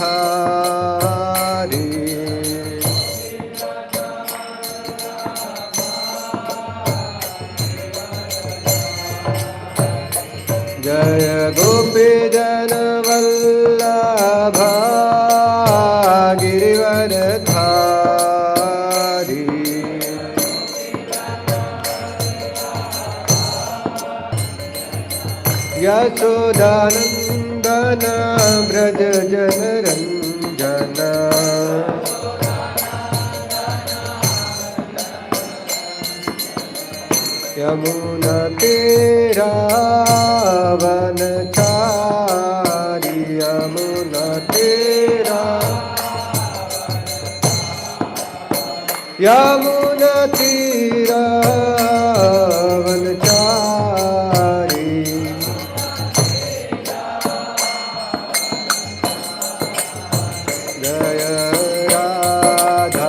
गिरिवरधारी जय गोपी जन वल्लभा गिरिवरधारी यशोदानंदन ब्रज जन रंजन यमुना तेरा वनचारी यमुना तेरा यमुना तेरा वनचारी जय राधा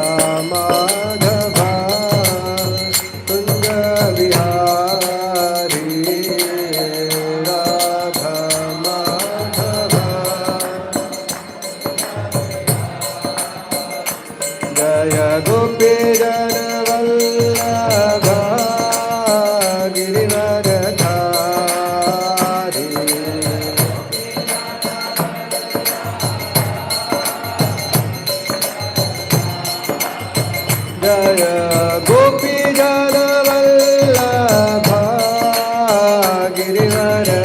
माधवा कुंज विहारी राधा माधवा जय गोपी जन वल्लभा गिरिवरधारी जय गोपी जन वल्लभा गिरिवरधारी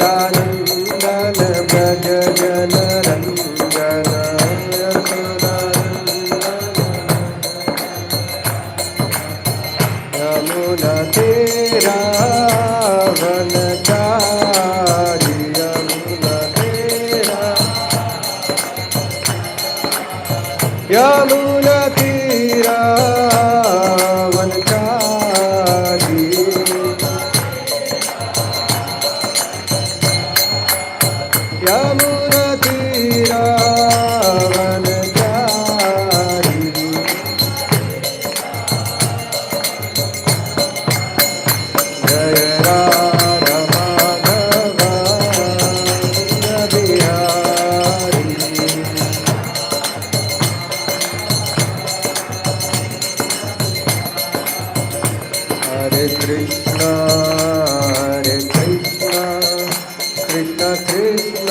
यशोदानंदन ब्रज जन रंजन यमुना तेरा वनचारी यमुना तेरा यमुना तेरा वनचारी यमुना तेरा वनचारी जय राधा माधवा बिहारी हरे कृष्णा कृष्ण कृष्ण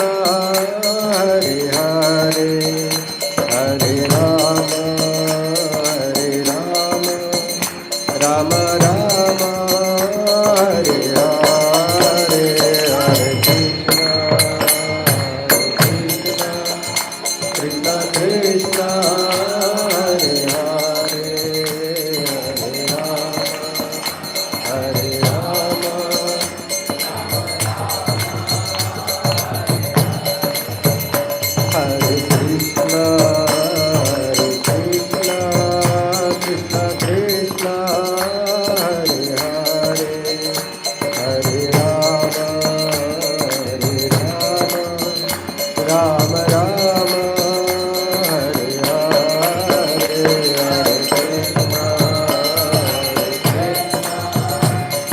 हरे हरे हरे राम राम राम हरे हरे हरे कृष्ण कृष्ण हरे हरे हरे राम हरे कृष्ण कृष्ण कृष्ण हरे हरे हरे राम राम राम हरे हरे हरे कृष्ण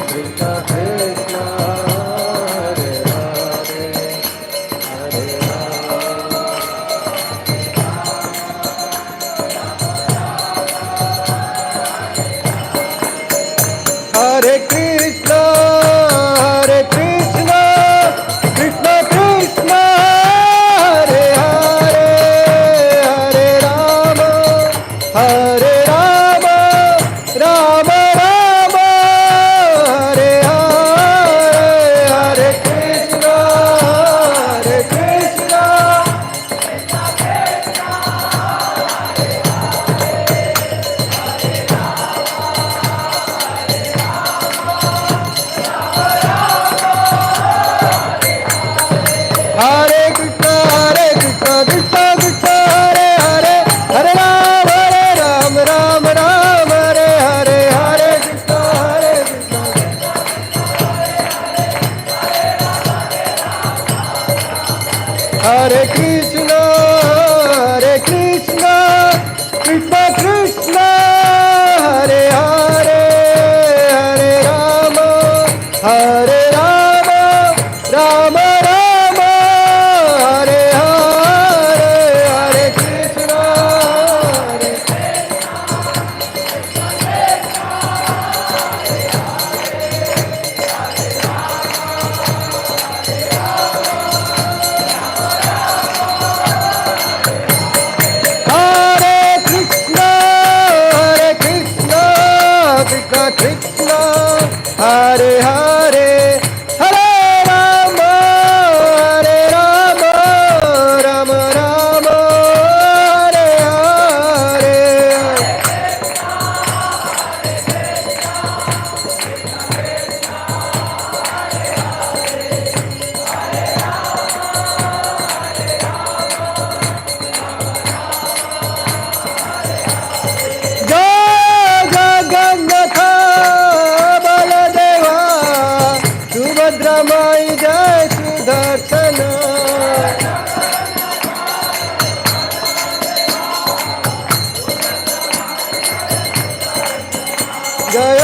कृष्ण कृष्ण हरे हरे हरे हरे कृष्ण कृष्ण कृष्ण हरे हरे हरे राम राम राम हरे हरे हरे कृष्ण हरे कृष्ण कृष्ण कृष्ण हरे हरे हरे राम जय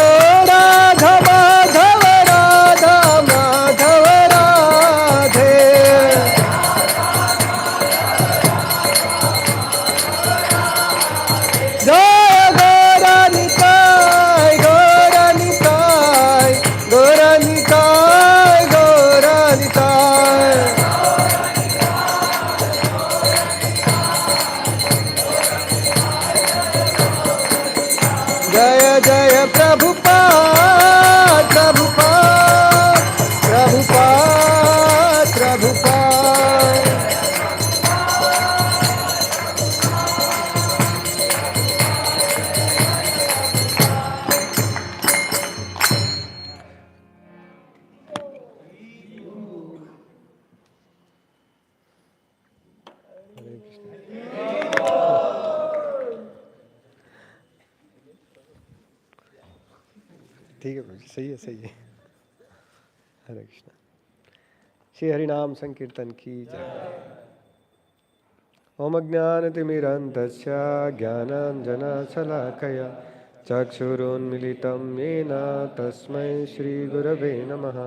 राधा माधव राधा माधव राधे जय गौरानिताय गौरानिताय गौरानिताय गौरानिताय जय जय प्रभुपाद प्रभुपाद प्रभुपाद प्रभुपाद ठीक है प्रभु सही है हरे कृष्णा श्री हरिनाम संकीर्तन की जय ओम अज्ञानतिमिरन्धस्य ज्ञानाञ्जनशलाकया चक्षुरुन्मिलितं येन तस्मै श्रीगुरवे नमः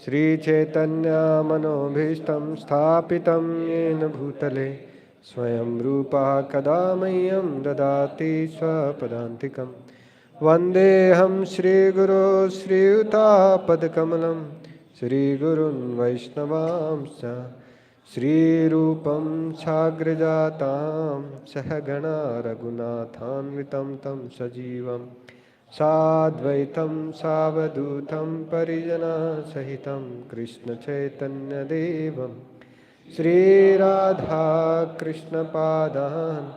श्रीचैतन्यमनोभीष्टं स्थापितं येन भूतले स्वयं रूपः कदा मह्यं ददाति स्वपदान्तिकम् वन्देऽहं श्रीगुरो श्रीयुतापदकमलं श्रीगुरुन् वैष्णवांश्च श्रीरूपं साग्रजातां सहगणा रघुनाथान्वितं तं सजीवं साद्वैतं सावधूतं परिजनसहितं कृष्णचैतन्यदेवं श्रीराधाकृष्णपादान्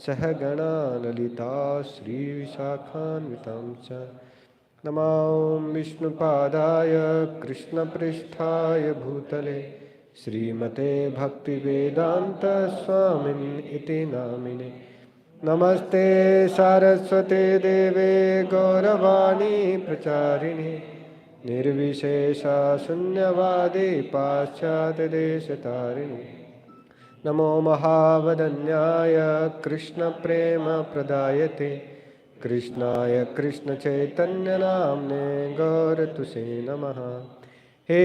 सहगणा ललिता श्रीविशाखान्वितं च नमां विष्णुपादाय कृष्णपृष्ठाय भूतले श्रीमते भक्तिवेदान्तस्वामिन् इति नामिने नमस्ते सारस्वते देवे गौरवाणी प्रचारिणे निर्विशेषा शून्यवादी पाश्चात्यदेशतारिणे नमो महावदन्याय कृष्णप्रेमप्रदायते कृष्णाय कृष्णचैतन्यनाम्ने गौरतुसे नमः हे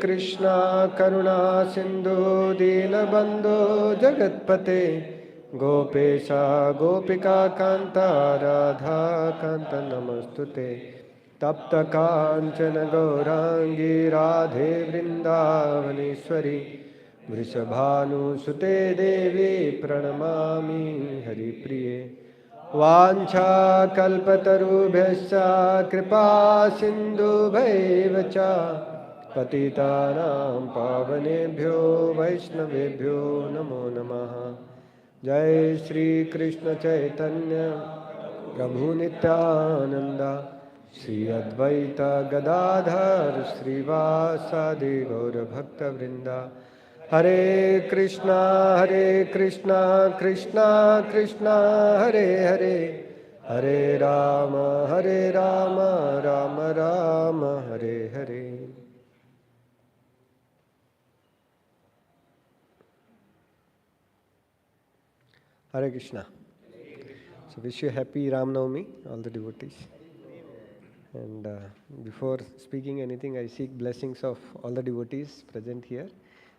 कृष्णा करुणा सिन्धु दीनबन्धो जगत्पते गोपेशा गोपिका कान्ता राधा कान्त नमस्तुते तप्त काञ्चन गौराङ्गी राधे वृन्दावनेश्वरी वृषभानुसुते देवी प्रणमामि हरिप्रिये वाञ्छाकल्पतरुभ्यश्च कृपा सिन्धुभैव च पतितानां पावनेभ्यो वैष्णवेभ्यो नमो नमः जय श्री कृष्ण चैतन्य प्रभु नित्यानंद श्री अद्वैत गदाधर श्रीवासादि गौरभक्तवृंदा हरे Krishna Krishna Krishna Hare Hare Hare Ram Ram Ram Hare Hare. Hare Krishna. So wish you happy Ram Navami, all the devotees. And before speaking anything, I seek blessings of all the devotees present here,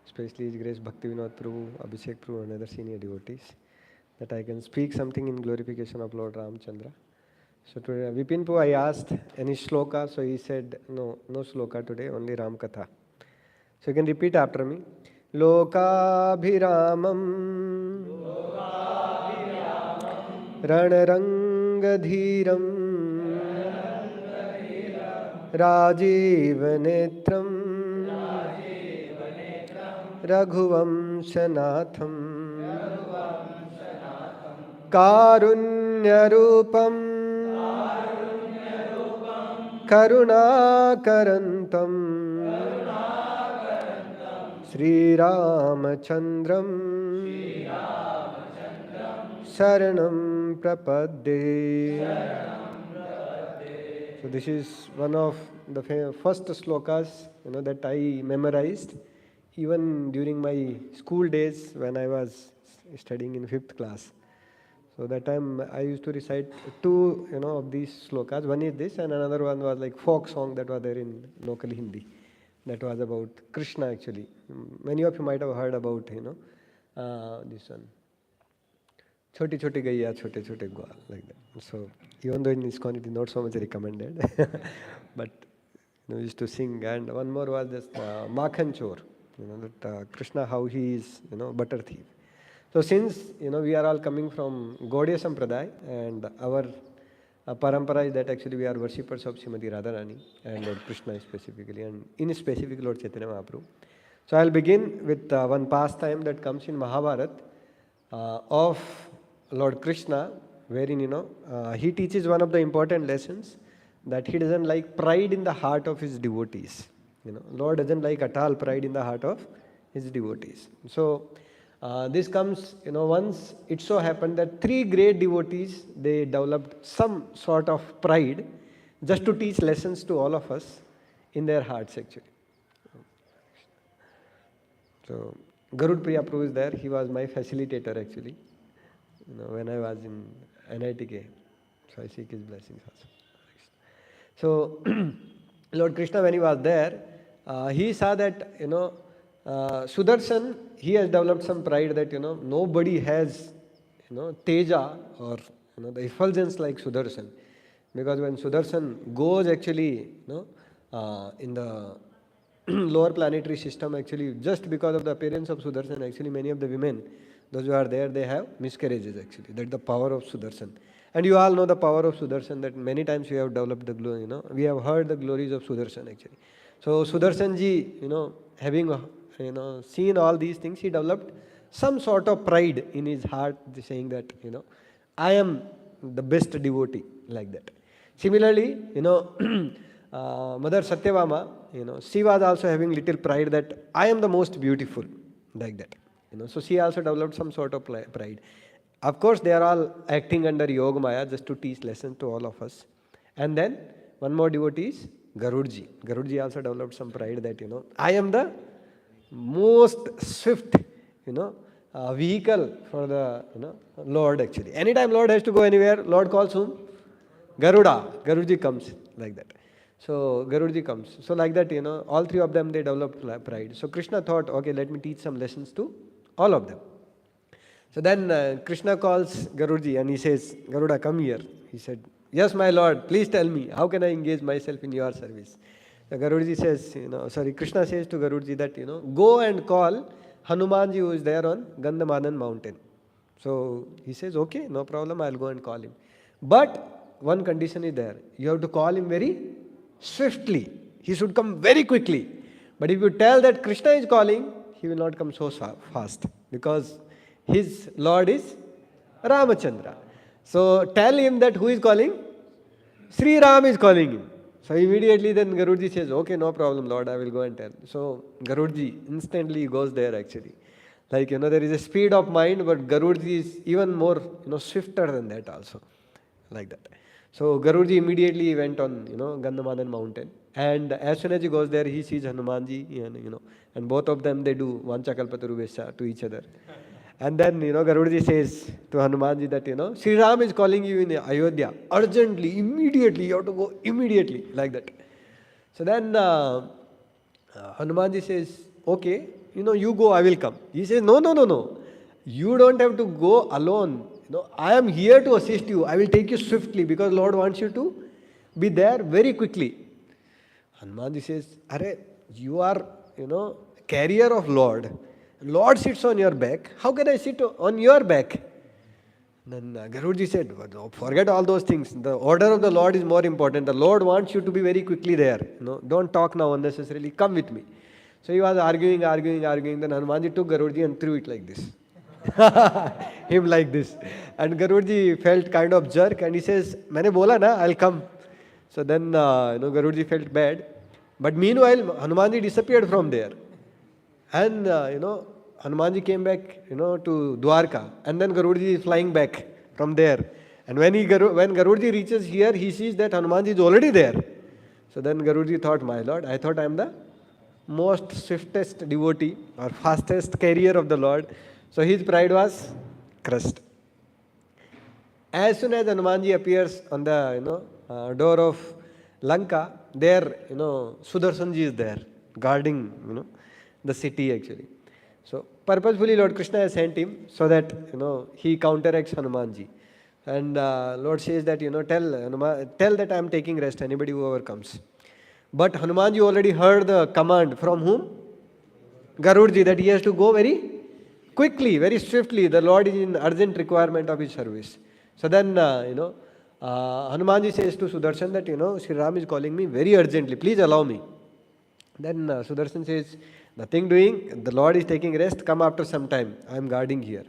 especially His Grace Bhakti Vinod Prabhu, Abhishek Prabhu and other senior devotees, that I can speak something in glorification of Lord Ramchandra. So today, Vipin Prabhu, I asked any shloka, so he said, no shloka today, only Ram Katha. So you can repeat after me. Lokabhiramam रणरंगधीरं राजीवनेत्रं रघुवंशनाथं कारुण्यरूपं करुणाकरन्तं श्रीरामचन्द्रं शरणं प्रपद्ये. So this is one of the first slokas, that I memorized even during my school days when I was studying in 5th class. So that time I used to recite two, of these slokas. One is this, and another one was like folk song that was there in local Hindi. That was about Krishna actually. Many of you might have heard about, this one. Choti choti gaiya, chote chote gwal, like that. So even though in ISKCON it is not so much recommended, but we used to sing. And one more was just Makhan Chor, that Krishna, how he is, butter thief. So since, we are all coming from Gaudiya Sampradaya, and our parampara is that actually we are worshippers of Srimati Radharani and Lord Krishna specifically, and in specific Lord Chaitanya Mahaprabhu. So I'll begin with one pastime that comes in Mahabharata of Lord Krishna, wherein, he teaches one of the important lessons, that he doesn't like pride in the heart of his devotees. Lord doesn't like at all pride in the heart of his devotees. So this comes, once it so happened that three great devotees, they developed some sort of pride just to teach lessons to all of us in their hearts actually. So Garud Priya Prabhu is there. He was my facilitator actually, when I was in NITK. So I seek his blessings also. So Lord Krishna, when he was there, he saw that, Sudarshan, he has developed some pride that, nobody has, teja or, the effulgence like Sudarshan. Because when Sudarshan goes actually, in the lower planetary system actually, just because of the appearance of Sudarshan, actually many of the women, those who are there, they have miscarriages actually. That's the power of Sudarshan. And you all know the power of Sudarshan, that many times we have developed the glory, we have heard the glories of Sudarshan actually. So Sudarshan ji, having, seen all these things, he developed some sort of pride in his heart, saying that, I am the best devotee, like that. Similarly, Mother Satyabhama, she was also having little pride that I am the most beautiful, like that. So she also developed some sort of pride. Of course, they are all acting under Yoga Maya just to teach lessons to all of us. And then one more devotee is Garudji. Garudji also developed some pride that, I am the most swift, vehicle for the, Lord actually. Anytime Lord has to go anywhere, Lord calls whom? Garuda. Garudji comes, like that. So Garudji comes. So like that, all three of them, they developed pride. So Krishna thought, okay, let me teach some lessons to all of them. So then Krishna calls Garudji and he says, Garuda, come here. He said, yes, my Lord, please tell me, how can I engage myself in your service? So Garudji says, Krishna says to Garudji that, go and call Hanumanji who is there on Gandhamadan mountain. So he says, okay, no problem, I'll go and call him. But one condition is there. You have to call him very swiftly. He should come very quickly. But if you tell that Krishna is calling, he will not come so fast, because his Lord is Ramachandra. So tell him that who is calling? Sri Ram is calling him. So immediately then Garudji says, okay, no problem, Lord, I will go and tell. So Garudji instantly goes there actually. Like, there is a speed of mind, but Garudji is even more, swifter than that also. Like that. So Garudji immediately went on, Gandhamadan mountain. And as soon as he goes there, he sees Hanumanji, and both of them, they do Vanchakalpatarubhesha to each other. And then, Garudji says to Hanumanji that, Sri Ram is calling you in Ayodhya. Urgently, immediately, you have to go immediately, like that. So then Hanumanji says, okay, you go, I will come. He says, no. You don't have to go alone. I am here to assist you. I will take you swiftly, because Lord wants you to be there very quickly. Hanumanji says, Arre, you are, carrier of Lord. Lord sits on your back. How can I sit on your back? Then Garudji said, forget all those things. The order of the Lord is more important. The Lord wants you to be very quickly there. Don't talk now unnecessarily. Come with me. So he was arguing. Then Hanumanji took Garudji and threw it like this. Him like this. And Garudji felt kind of jerk and he says, Maine bola na, I'll come. So then, Garudji felt bad. But meanwhile, Hanumanji disappeared from there. And, Hanumanji came back, to Dwarka. And then Garudji is flying back from there. And when Garudji reaches here, he sees that Hanumanji is already there. So then Garudji thought, my Lord, I thought I am the most swiftest devotee or fastest carrier of the Lord. So his pride was crushed. As soon as Hanumanji appears on the door of Lanka, there Sudarshanji is there guarding the city actually. So purposefully Lord Krishna has sent him so that he counteracts Hanumanji. And Lord says that tell that I am taking rest, anybody whoever comes. But Hanumanji already heard the command from whom? Garudji, that he has to go very quickly, very swiftly. The Lord is in urgent requirement of his service. So then, Hanumanji says to Sudarshan that, Sri Ram is calling me very urgently. Please allow me. Then Sudarshan says, nothing doing. The Lord is taking rest. Come after some time. I am guarding here.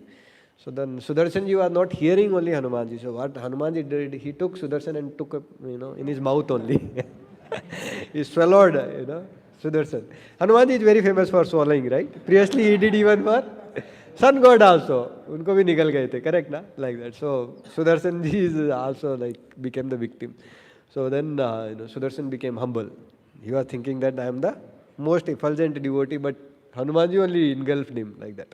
So then Sudarshanji was not hearing only Hanumanji. So what Hanumanji did, he took Sudarshan and took, in his mouth only. He swallowed, Sudarshan. Hanumanji is very famous for swallowing, right? Previously he did even for sun god also. Unko bhi nikal gaye the, correct na? Like that. So Sudarshan ji is also became the victim. So then Sudarshan became humble. He was thinking that I am the most effulgent devotee, but Hanumanji only engulfed him like that.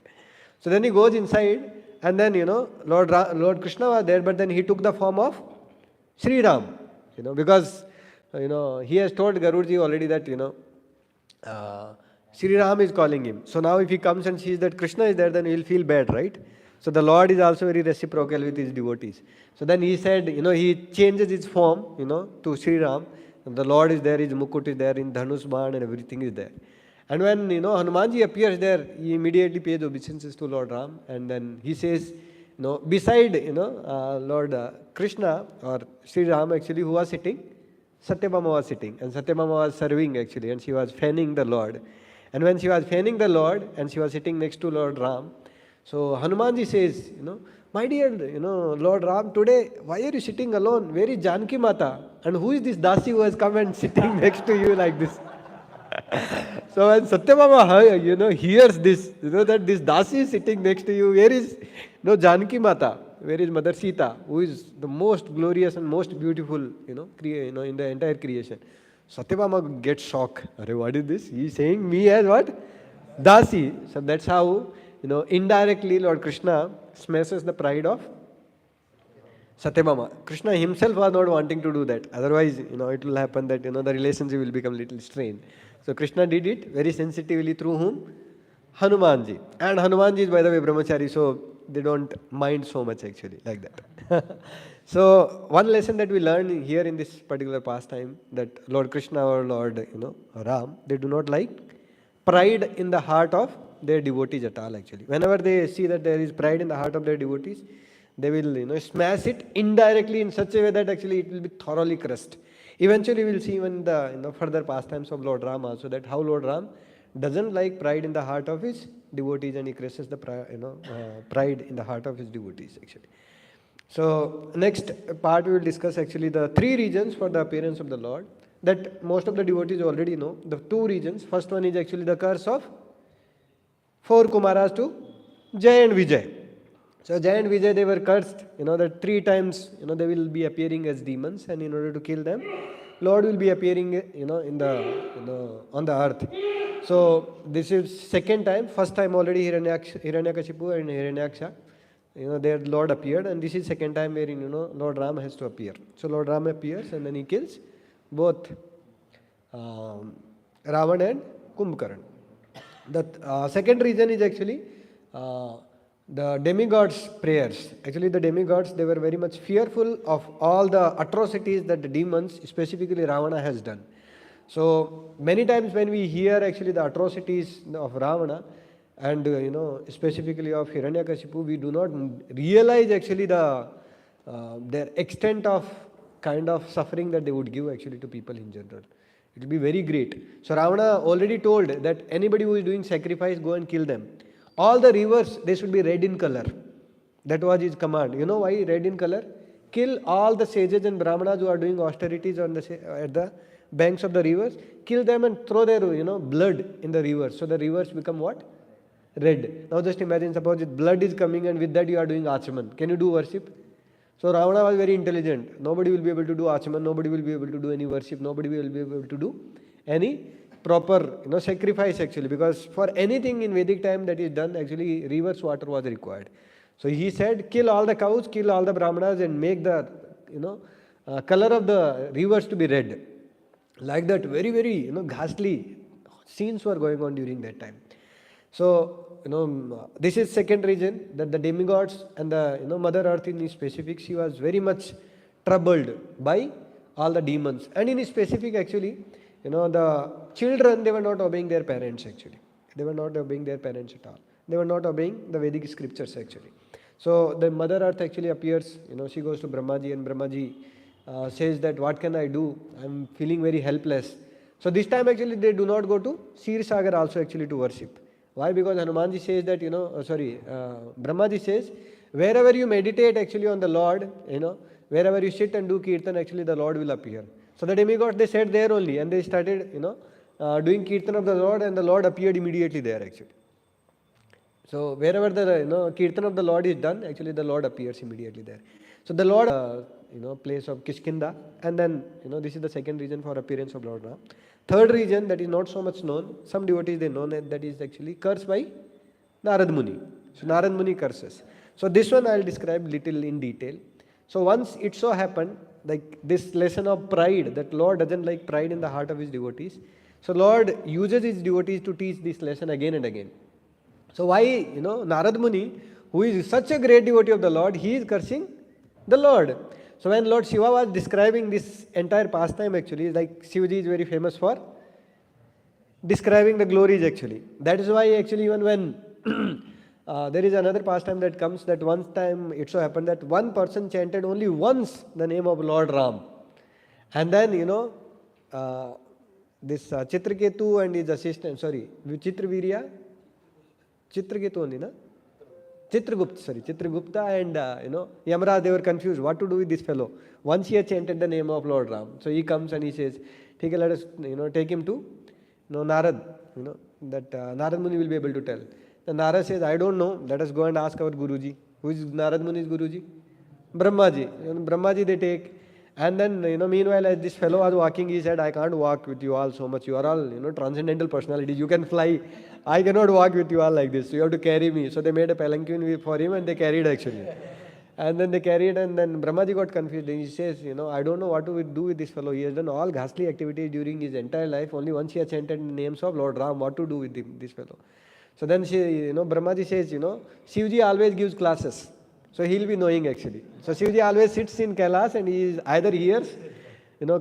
So then he goes inside, and then Lord Krishna was there, but then he took the form of Sri Ram. Because he has told Garudji already that Sri Ram is calling him. So now if he comes and sees that Krishna is there, then he will feel bad, right? So the Lord is also very reciprocal with his devotees. So then he said, he changes his form, to Sri Ram. And the Lord is there, his mukut is there, in Dhanush Ban and everything is there. And when, Hanumanji appears there, he immediately pays obeisances to Lord Ram. And then he says, beside, Lord Krishna or Sri Ram actually, who was sitting? Satyabhama was sitting. And Satyabhama was serving actually, and she was fanning the Lord. And when she was fanning the Lord, and she was sitting next to Lord Ram, so Hanumanji says, my dear, Lord Ram, today, why are you sitting alone? Where is Janki Mata? And who is this Dasi who has come and sitting next to you like this? So when Satyabhama, hears this, that this Dasi is sitting next to you, where is Janki Mata? Where is Mother Sita, who is the most glorious and most beautiful, in the entire creation? Satyabhama gets shocked. What is this? He is saying me as what? Dasi. So that's how, indirectly Lord Krishna smashes the pride of Satyabhama. Krishna himself was not wanting to do that. Otherwise, it will happen that, the relationship will become little strained. So Krishna did it very sensitively through whom? Hanumanji. And Hanumanji is, by the way, brahmachari, so they don't mind so much actually, like that. So one lesson that we learn here in this particular pastime, that Lord Krishna or Lord Ram, they do not like pride in the heart of their devotees at all actually. Whenever they see that there is pride in the heart of their devotees, they will smash it indirectly in such a way that actually it will be thoroughly crushed. Eventually we will see even the further pastimes of Lord Ram also, that how Lord Ram doesn't like pride in the heart of his devotees, and he crushes the pride in the heart of his devotees actually. So next part we will discuss actually the three reasons for the appearance of the Lord that most of the devotees already know. The two reasons. First one is actually the curse of 4 Kumaras to Jay and Vijay. So Jay and Vijay, they were cursed, that 3 times, they will be appearing as demons, and in order to kill them, Lord will be appearing, on the earth. So this is second time. First time already Hiranyakashipu and Hiranyaksha, their Lord appeared, and this is second time wherein, Lord Ram has to appear. So Lord Ram appears and then he kills both Ravan and Kumbhakaran. The second reason is actually the demigods' prayers. Actually the demigods, they were very much fearful of all the atrocities that the demons, specifically Ravana, has done. So many times when we hear actually the atrocities of Ravana and specifically of Hiranyakashipu, we do not realize actually their extent of kind of suffering that they would give actually to people in general. It will be very great. So Ravana already told that anybody who is doing sacrifice, go and kill them. All the rivers, they should be red in color. That was his command. You know why red in color? Kill all the sages and brahmanas who are doing austerities at the banks of the rivers. Kill them and throw their blood in the rivers. So the rivers become what? Red. Now just imagine, suppose blood is coming and with that you are doing achaman. Can you do worship? So Ravana was very intelligent. Nobody will be able to do achaman. Nobody will be able to do any worship. Nobody will be able to do any proper sacrifice actually, because for anything in Vedic time that is done, actually rivers water was required. So he said, kill all the cows, kill all the brahmanas, and make the color of the rivers to be red. Like that, very, very ghastly scenes were going on during that time. So this is second reason, that the demigods and the Mother Earth in specific, she was very much troubled by all the demons. And in specific, actually, the children, they were not obeying their parents actually. They were not obeying their parents at all. They were not obeying the Vedic scriptures actually. So the Mother Earth actually appears, she goes to Brahmaji, and Brahmaji says that, what can I do? I'm feeling very helpless. So this time actually they do not go to Sir Sagar also actually to worship. Why? Because Hanumanji says that, Brahmaji says, wherever you meditate actually on the Lord, wherever you sit and do kirtan, actually the Lord will appear. So the demigods, they sat there only, and they started, doing kirtan of the Lord, and the Lord appeared immediately there actually. So wherever the kirtan of the Lord is done, actually the Lord appears immediately there. So the Lord, place of Kishkinda, and then this is the second reason for appearance of Lord Ram. Third reason that is not so much known, some devotees they know that is actually cursed by Narad Muni. So Narad Muni curses. So this one I will describe little in detail. So once it so happened, like this lesson of pride, that Lord doesn't like pride in the heart of his devotees. So Lord uses his devotees to teach this lesson again and again. So why, Narad Muni, who is such a great devotee of the Lord, he is cursing the Lord. So when Lord Shiva was describing this entire pastime actually, like Shivaji is very famous for describing the glories actually. That is why actually even when there is another pastime that comes, that one time it so happened that one person chanted only once the name of Lord Ram. And then, this Chitraketu and his assistant, Chitravirya, Chitraketu only, na? Chitragupta and Yamaraj, they were confused what to do with this fellow. Once he had chanted the name of Lord Ram. So he comes and he says, okay, let us take him to Narad, that Narad Muni will be able to tell. Then Narad says, I don't know, let us go and ask our Guruji. Who is Narad Muni's Guruji? Brahmaji. Brahmaji they take. And then, meanwhile, as this fellow was walking, he said, I can't walk with you all so much. You are all, transcendental personalities. You can fly. I cannot walk with you all like this. So you have to carry me. So they made a palanquin for him and they carried actually. And then they carried, and then Brahmaji got confused. And he says, I don't know what to do with this fellow. He has done all ghastly activities during his entire life. Only once he has chanted the names of Lord Ram. What to do with this fellow? So then Brahmaji says, Shivji always gives classes. So he'll be knowing actually. So Shivji always sits in Kailas and he is either hears,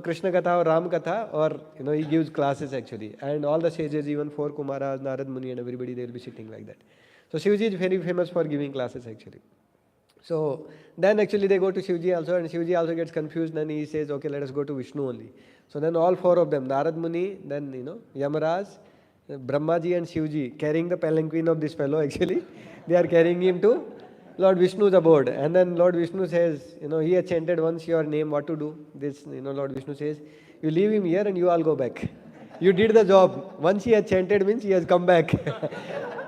Krishna Katha or Ram Katha, or, he gives classes actually. And all the sages, even 4 Kumaras, Narad Muni and everybody, they'll be sitting like that. So Shivji is very famous for giving classes actually. So then actually they go to Shivji also, and Shivji also gets confused, and he says, okay, let us go to Vishnu only. So then all 4 of them, Narad Muni, then, Yamaraj, Brahmaji and Shivji, carrying the palanquin of this fellow actually, they are carrying him to Lord Vishnu's abode. And then Lord Vishnu says, he has chanted once your name, what to do? This, Lord Vishnu says, you leave him here and you all go back. You did the job. Once he has chanted means he has come back.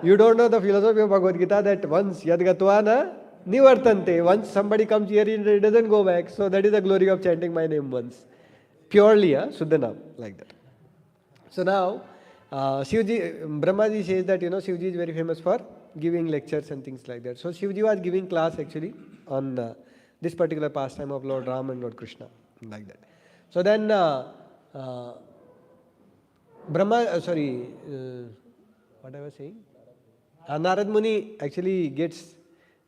You don't know the philosophy of Bhagavad Gita that once yad gatva na nivartante. Once somebody comes here, he doesn't go back. So that is the glory of chanting my name once. Purely, Suddhanam, like that. So now, Brahmaji says that, Shivji is very famous for giving lectures and things like that. So Shivji was giving class actually on this particular pastime of Lord Ram and Lord Krishna, like that. So then what I was saying? Narad Muni actually gets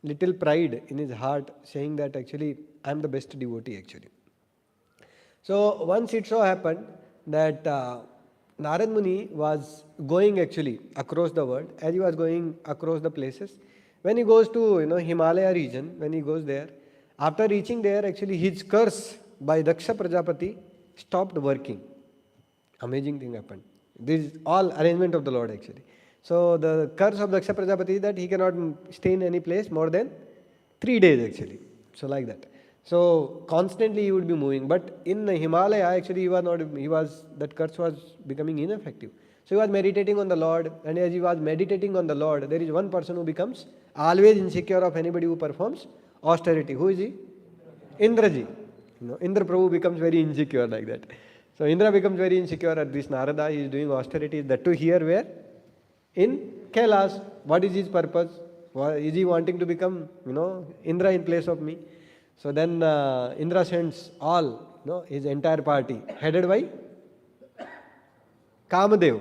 little pride in his heart, saying that actually I am the best devotee actually. So once it so happened that Narad Muni was going actually across the world. As he was going across the places, when he goes to Himalaya region, when he goes there, after reaching there actually his curse by Daksha Prajapati stopped working. Amazing thing happened. This is all arrangement of the Lord actually. So the curse of Daksha Prajapati is that he cannot stay in any place more than 3 days actually. So like that. So constantly he would be moving, but in Himalaya actually that curse was becoming ineffective. So he was meditating on the Lord, and as he was meditating on the Lord, there is one person who becomes always insecure of anybody who performs austerity. Who is he? Indraji. Indra Prabhu becomes very insecure like that. So Indra becomes very insecure at this Narada. He is doing austerity. That too here where? In Kailas. What is his purpose? Is he wanting to become, Indra in place of me? So then Indra sends all, his entire party, headed by Kamadev.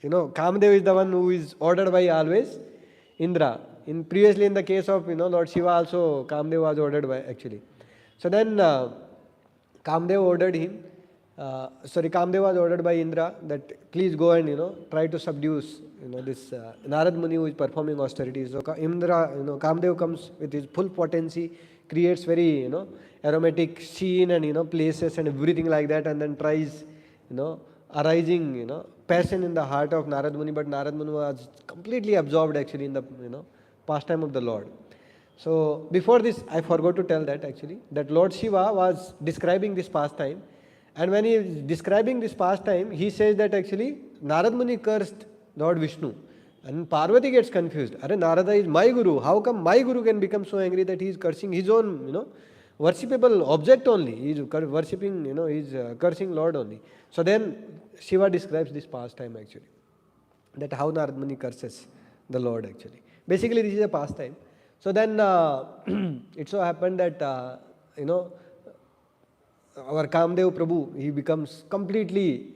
Kamadev is the one who is ordered by always Indra. Previously in the case of, Lord Shiva also, Kamadev was ordered by actually. So then Kamadev ordered him, Kamadev was ordered by Indra that please go and, try to subdue, this Narad Muni who is performing austerities. So Indra, Kamadev comes with his full potency, creates very, aromatic scene and, places and everything like that, and then tries, arising, passion in the heart of Narad Muni, but Narad Muni was completely absorbed actually in the, pastime of the Lord. So before this, I forgot to tell that actually, that Lord Shiva was describing this pastime, and when he is describing this pastime, he says that actually Narad Muni cursed Lord Vishnu, and Parvati gets confused. Are Narada is my guru, how come my guru can become so angry that he is cursing his own, worshipable object only? He is worshipping, he is cursing Lord only. So then Shiva describes this pastime actually, that how Narad Muni curses the Lord actually. Basically this is a pastime. So then it so happened that, our Kamdev Prabhu, he becomes completely,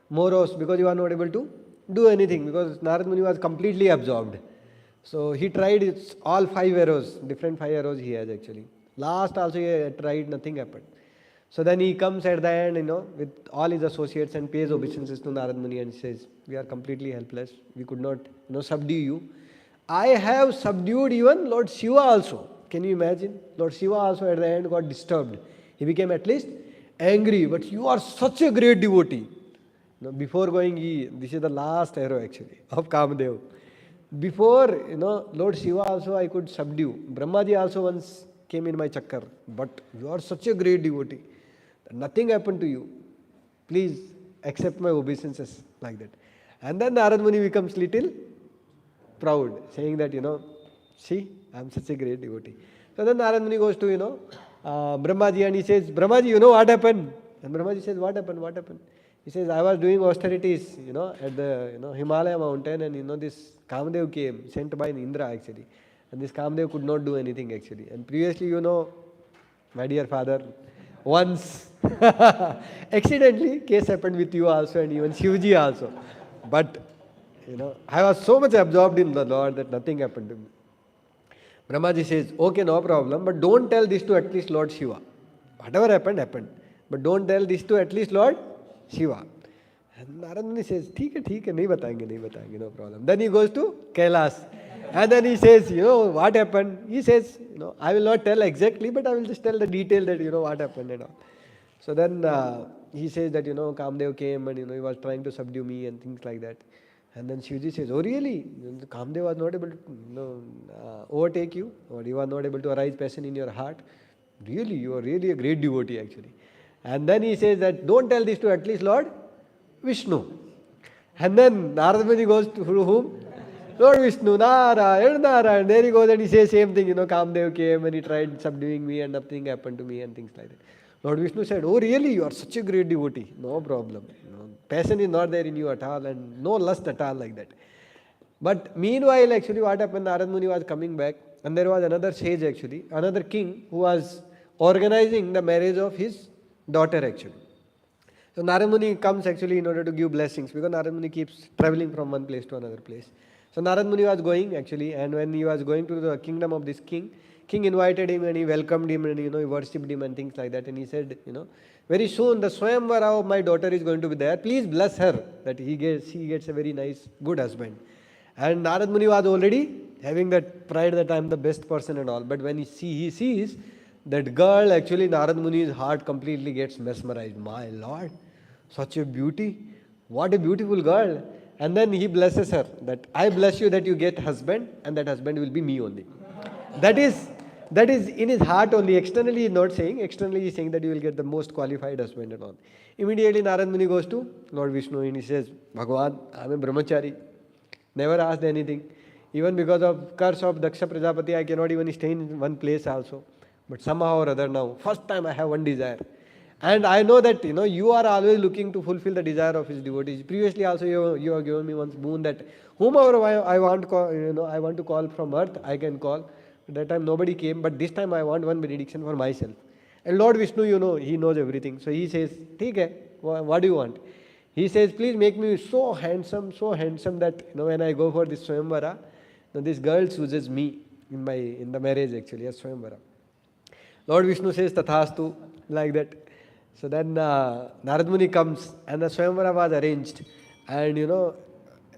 morose because he was not able to do anything because Narad Muni was completely absorbed. So he tried all 5 arrows, different 5 arrows he has actually. Last also he tried, nothing happened. So then he comes at the end, with all his associates and pays obeisances to Narad Muni and says, we are completely helpless. We could not, subdue you. I have subdued even Lord Shiva also. Can you imagine? Lord Shiva also at the end got disturbed. He became at least angry. But you are such a great devotee. Before going, this is the last arrow actually of Kamadev. Before, Lord Shiva also I could subdue. Brahmaji also once came in my chakkar. But you are such a great devotee. Nothing happened to you. Please accept my obeisances like that. And then Narad Muni becomes little proud, saying that, see, I am such a great devotee. So then Narad Muni goes to, Brahmaji and he says, Brahmaji, you know what happened? And Brahmaji says, what happened? What happened? He says, I was doing austerities, at the, Himalaya mountain, and, this Kamadev came, sent by Indra actually. And this Kamadev could not do anything actually. And previously, my dear father, once, accidentally, case happened with you also and even Shivji also. But, I was so much absorbed in the Lord that nothing happened to me. Brahmaji says, okay, no problem, but don't tell this to at least Lord Shiva. Whatever happened, happened. But don't tell this to at least Lord Shiva. And Narad Muni says, theek hai, nahi batayenge, no problem. Then he goes to Kailas. And then he says, what happened? He says, I will not tell exactly, but I will just tell the detail that, what happened and all. So then he says that, Kamdev came and, he was trying to subdue me and things like that. And then Shivji says, oh really? Kamdev was not able to overtake you, or he was not able to arise passion in your heart. Really, you are really a great devotee actually. And then he says that don't tell this to at least Lord Vishnu. And then Narad Muni goes to whom? Lord Vishnu, Narayan. There he goes and he says same thing, Kamdev came and he tried subduing me and nothing happened to me and things like that. Lord Vishnu said, oh really, you are such a great devotee. No problem. Passion is not there in you at all and no lust at all like that. But meanwhile, actually what happened, Narad Muni was coming back and there was another sage actually, another king who was organizing the marriage of his daughter actually. So Narad Muni comes actually in order to give blessings because Narad Muni keeps traveling from one place to another place. So Narad Muni was going actually, and when he was going to the kingdom of this king invited him and he welcomed him and he worshipped him and things like that, and he said, very soon the Swayamvara of my daughter is going to be there. Please bless her that she gets a very nice, good husband. And Narad Muni was already having that pride that I am the best person and all. But when he sees that girl, actually Narad Muni's heart completely gets mesmerized. My Lord, such a beauty. What a beautiful girl. And then he blesses her that I bless you that you get husband and that husband will be me only. That is in his heart only. Externally he is not saying. Externally he is saying that you will get the most qualified husband and all. Immediately Narad Muni goes to Lord Vishnu and he says, Bhagavan, I am a brahmachari. Never asked anything. Even because of curse of Daksha Prajapati, I cannot even stay in one place also. But somehow or other now, first time I have one desire. And I know that you are always looking to fulfill the desire of his devotees. Previously also you have given me one boon that whomever I want to call, I want to call from earth, I can call. That time nobody came, but this time I want one benediction for myself. And Lord Vishnu, he knows everything. So he says, "ठीक है, what do you want?" He says, "Please make me so handsome that when I go for this Swayamvara, this girl chooses me in the marriage actually as Swayamvara." Lord Vishnu says, "Tathastu," like that. So then Narad Muni comes and the Swayamvara was arranged. And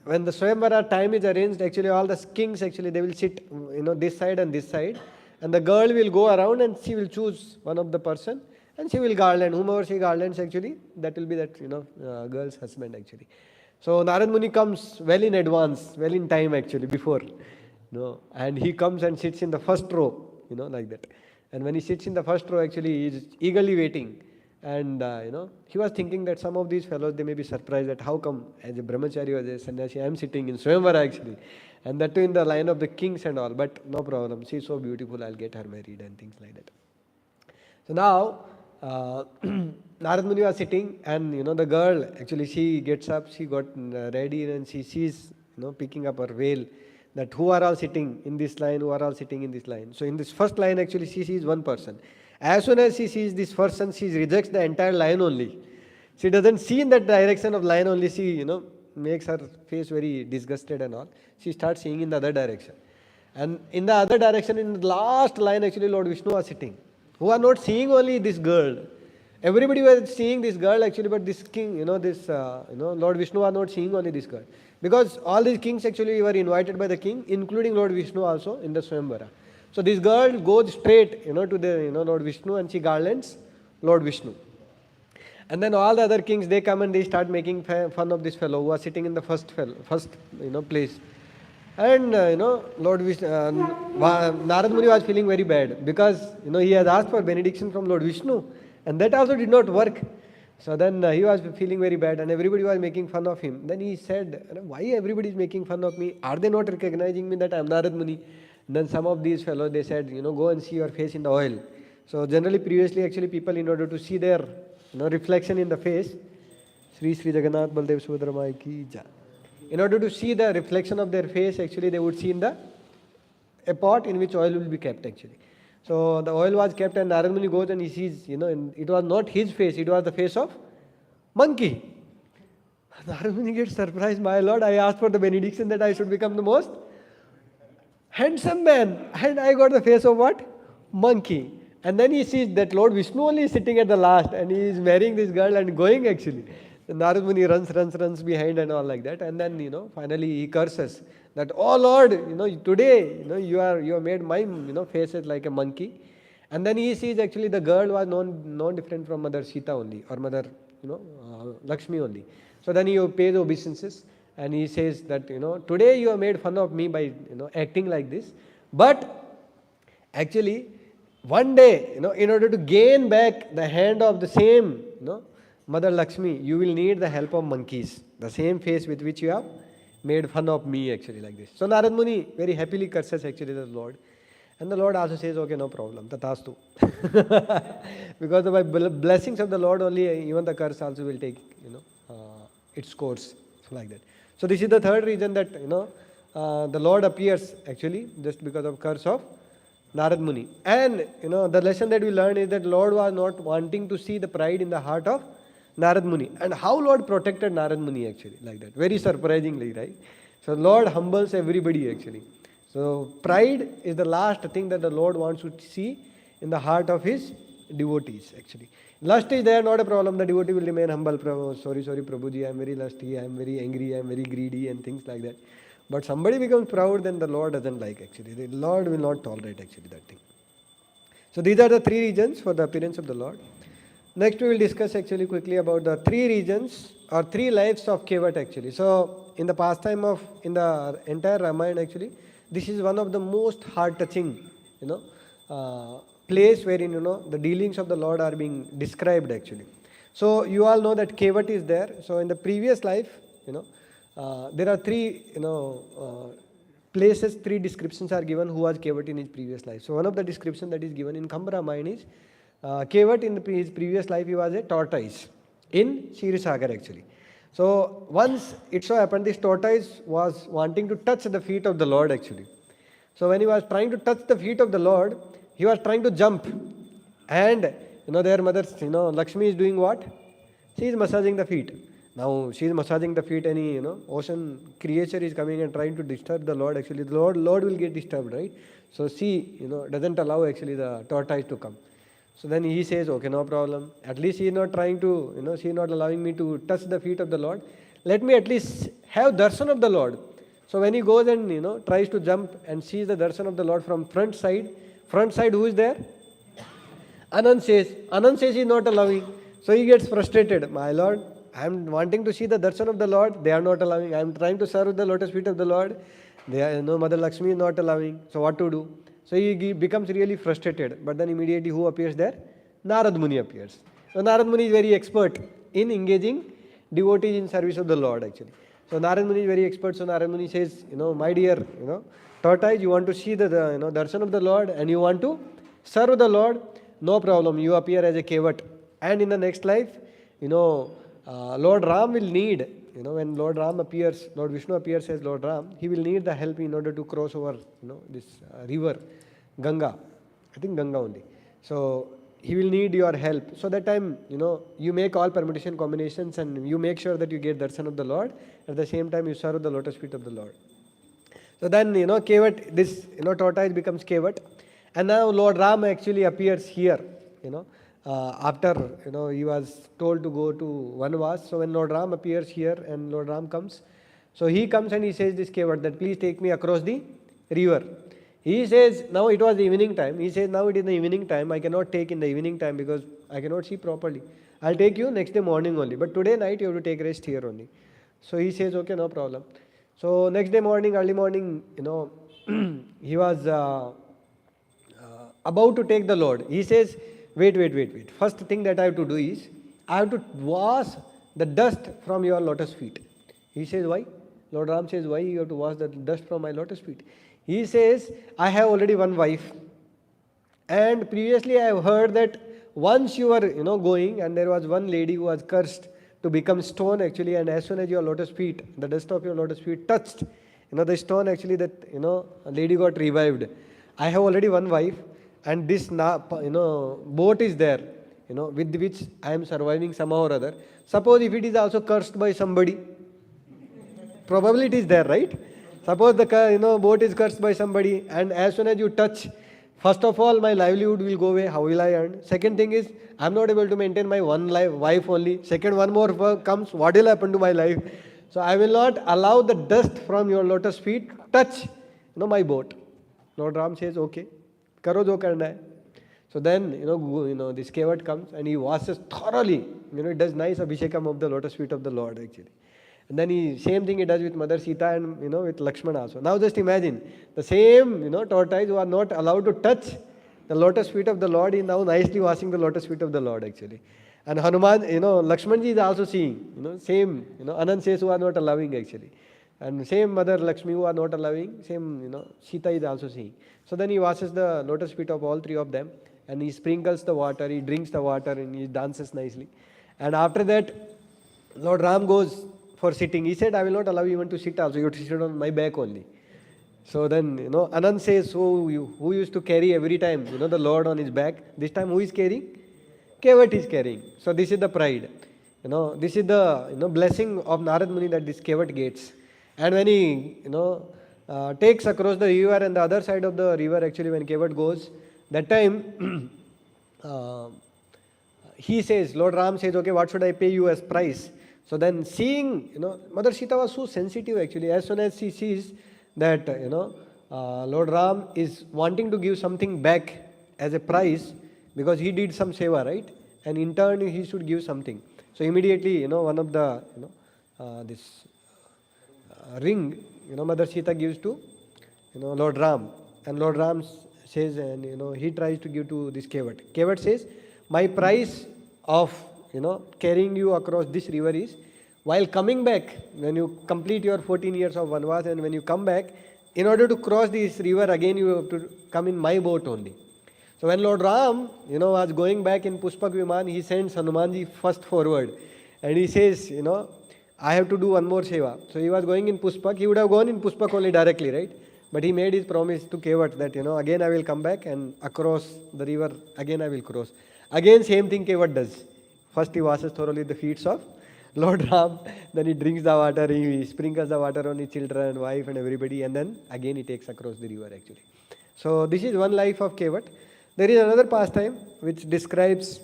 when the Swayamvara time is arranged, actually all the kings actually they will sit this side and this side. And the girl will go around and she will choose one of the person and she will garland. Whomever she garlands actually, that will be that girl's husband actually. So Narad Muni comes well in advance, well in time actually, before. And he comes and sits in the first row, like that. And when he sits in the first row actually, he is eagerly waiting. And he was thinking that some of these fellows, they may be surprised that how come as a brahmachari or as a sannyasi, I am sitting in Swayamvara actually. And that too in the line of the kings and all. But no problem, she is so beautiful, I'll get her married and things like that. So now, Narad Muni was sitting and the girl, actually she gets up, she got ready and she sees, picking up her veil, that who are all sitting in this line, who are all sitting in this line. So in this first line actually she sees one person. As soon as she sees this person, she rejects the entire line only. She doesn't see in that direction of line only, she makes her face very disgusted and all. She starts seeing in the other direction. And in the other direction, in the last line actually Lord Vishnu was sitting. Who are not seeing only this girl. Everybody was seeing this girl actually, but this king, Lord Vishnu was not seeing only this girl. Because all these kings actually were invited by the king, including Lord Vishnu also in the Swayamvara. So this girl goes straight, to the, Lord Vishnu and she garlands Lord Vishnu. And then all the other kings, they come and they start making fun of this fellow who was sitting in the first place. And, Lord Vishnu, Narad Muni was feeling very bad because, he has asked for benediction from Lord Vishnu and that also did not work. So then he was feeling very bad and everybody was making fun of him. Then he said, "Why everybody is making fun of me? Are they not recognizing me that I am Narad Muni?" And then some of these fellows, they said, "Go and see your face in the oil." So generally, previously, actually, people in order to see their reflection in the face, Sri Sri Jagannath Baldev Subhadra Mai ki jai. In order to see the reflection of their face, actually, they would see in a pot in which oil will be kept, actually. So the oil was kept and Narad Muni goes and he sees, and it was not his face, it was the face of monkey. Narad Muni gets surprised, "My Lord, I asked for the benediction that I should become the most handsome man, and I got the face of what? Monkey." And then he sees that Lord Vishnu only is sitting at the last and he is marrying this girl and going actually. And Narad Muni runs behind and all like that. And then, finally he curses that, "Oh Lord, today, you have made my, faces like a monkey." And then he sees actually the girl was no different from Mother Sita only or Mother, Lakshmi only. So then he pays obeisances. And he says that, "Today you have made fun of me by, acting like this. But actually, one day, in order to gain back the hand of the same, Mother Lakshmi, you will need the help of monkeys. The same face with which you have made fun of me actually like this." So Narad Muni very happily curses actually the Lord. And the Lord also says, "Okay, no problem, tathastu." Because by blessings of the Lord only, even the curse also will take, its course like that. So this is the third reason that, the Lord appears actually just because of curse of Narad Muni. And, the lesson that we learn is that Lord was not wanting to see the pride in the heart of Narad Muni. And how Lord protected Narad Muni actually like that. Very surprisingly, right? So Lord humbles everybody actually. So pride is the last thing that the Lord wants to see in the heart of his devotees actually. Lust is there, not a problem. The devotee will remain humble. Sorry, Prabhuji, I am very lusty, I am very angry, I am very greedy and things like that. But somebody becomes proud, then the Lord doesn't like actually. The Lord will not tolerate actually that thing. So these are the three reasons for the appearance of the Lord. Next we will discuss actually quickly about the three regions or three lives of Kevat actually. So in the pastime of, in the entire Ramayana actually, this is one of the most heart-touching, place wherein, the dealings of the Lord are being described actually. So you all know that Kevat is there. So in the previous life, there are three, places, three descriptions are given who was Kevat in his previous life. So one of the description that is given in Khamba Ramayana is Kevat in his previous life, he was a tortoise in Shirisagar actually. So once it so happened, this tortoise was wanting to touch the feet of the Lord actually. So when he was trying to touch the feet of the Lord, he was trying to jump. And their mother, Lakshmi is doing what? She is massaging the feet. Now she is massaging the feet, any ocean creature is coming and trying to disturb the Lord actually. The Lord will get disturbed, right? So she doesn't allow actually the tortoise to come. So then he says, okay, no problem. At least he is not trying to, she is not allowing me to touch the feet of the Lord. Let me at least have darshan of the Lord. So when he goes and, tries to jump and sees the darshan of the Lord from front side, who is there? Anand says he is not allowing. So he gets frustrated. My Lord, I am wanting to see the darshan of the Lord. They are not allowing. I am trying to serve the lotus feet of the Lord. They are, Mother Lakshmi is not allowing. So what to do? So he becomes really frustrated. But then immediately who appears there? Narad Muni appears. So Narad Muni is very expert in engaging devotees in service of the Lord actually. So Narad Muni is very expert. So Narad Muni says, my dear, tortoise, you want to see the darshan of the Lord and you want to serve the Lord? No problem. You appear as a kevat. And in the next life, Lord Ram will need, when Lord Ram appears, Lord Vishnu appears as Lord Ram, he will need the help in order to cross over, this river, Ganga. I think Ganga only. So he will need your help. So that time, you make all permutation combinations and you make sure that you get darshan of the Lord. At the same time, you serve the lotus feet of the Lord. So then, Kevat, this, tortoise becomes Kevat. And now Lord Ram actually appears here, after, he was told to go to Vanvas. So when Lord Ram appears here and Lord Ram comes, so he comes and he says this Kevat that please take me across the river. He says, now it was the evening time. He says, now it is the evening time. I cannot take in the evening time because I cannot see properly. I'll take you next day morning only. But today night you have to take rest here only. So he says, okay, no problem. So next day morning, early morning, he was about to take the Lord. He says, wait. First thing that I have to do is, I have to wash the dust from your lotus feet. He says, why? Lord Ram says, why you have to wash the dust from my lotus feet? He says, I have already one wife. And previously I have heard that once you were, going and there was one lady who was cursed to become stone actually, and as soon as your lotus feet, the dust of your lotus feet touched, the stone actually that, a lady got revived. I have already one wife and this, boat is there, with which I am surviving somehow or other. Suppose if it is also cursed by somebody, probably it is there, right? Suppose the boat is cursed by somebody and as soon as you touch, first of all, my livelihood will go away. How will I earn? Second thing is, I am not able to maintain my one wife only. Second, one more work comes. What will happen to my life? So I will not allow the dust from your lotus feet touch, my boat. Lord Ram says, okay, karo jo karna hai. So then, this Kevat comes and he washes thoroughly. It does nice abhishekam of the lotus feet of the Lord actually. And then same thing he does with Mother Sita and with Lakshmana also. Now just imagine the same tortoise who are not allowed to touch the lotus feet of the Lord is now nicely washing the lotus feet of the Lord actually. And Hanuman, Lakshmanji is also seeing, same, Anand says who are not allowing actually. And same Mother Lakshmi who are not allowing, same, Sita is also seeing. So then he washes the lotus feet of all three of them and he sprinkles the water, he drinks the water and he dances nicely. And after that, Lord Ram goes for sitting. He said, I will not allow you even to sit also. You have to sit on my back only. So then, Anand says, who used to carry every time, the Lord on his back. This time who is carrying? Kevat is carrying. So this is the pride. This is the, blessing of Narad Muni that this Kevat gets. And when he, takes across the river and the other side of the river actually when Kevat goes, that time, he says, Lord Ram says, okay, what should I pay you as price? So then seeing, Mother Sita was so sensitive actually. As soon as she sees that, Lord Ram is wanting to give something back as a price because he did some seva, right? And in turn he should give something. So immediately, one of the, this ring, Mother Sita gives to, Lord Ram. And Lord Ram says, and, he tries to give to this Kevat. Kevat says, my price of carrying you across this river is, while coming back, when you complete your 14 years of Vanvas and when you come back, in order to cross this river again you have to come in my boat only. So when Lord Ram, was going back in Pushpak Viman, he sends Hanumanji first forward. And he says, I have to do one more seva. So he was going in Pushpak. He would have gone in Pushpak only directly, right? But he made his promise to Kevat that, again I will come back and across the river, again I will cross. Again, same thing Kevat does. First he washes thoroughly the feet of Lord Ram, then he drinks the water, he sprinkles the water on his children, wife and everybody, and then again he takes across the river actually. So this is one life of Kevat. There is another pastime which describes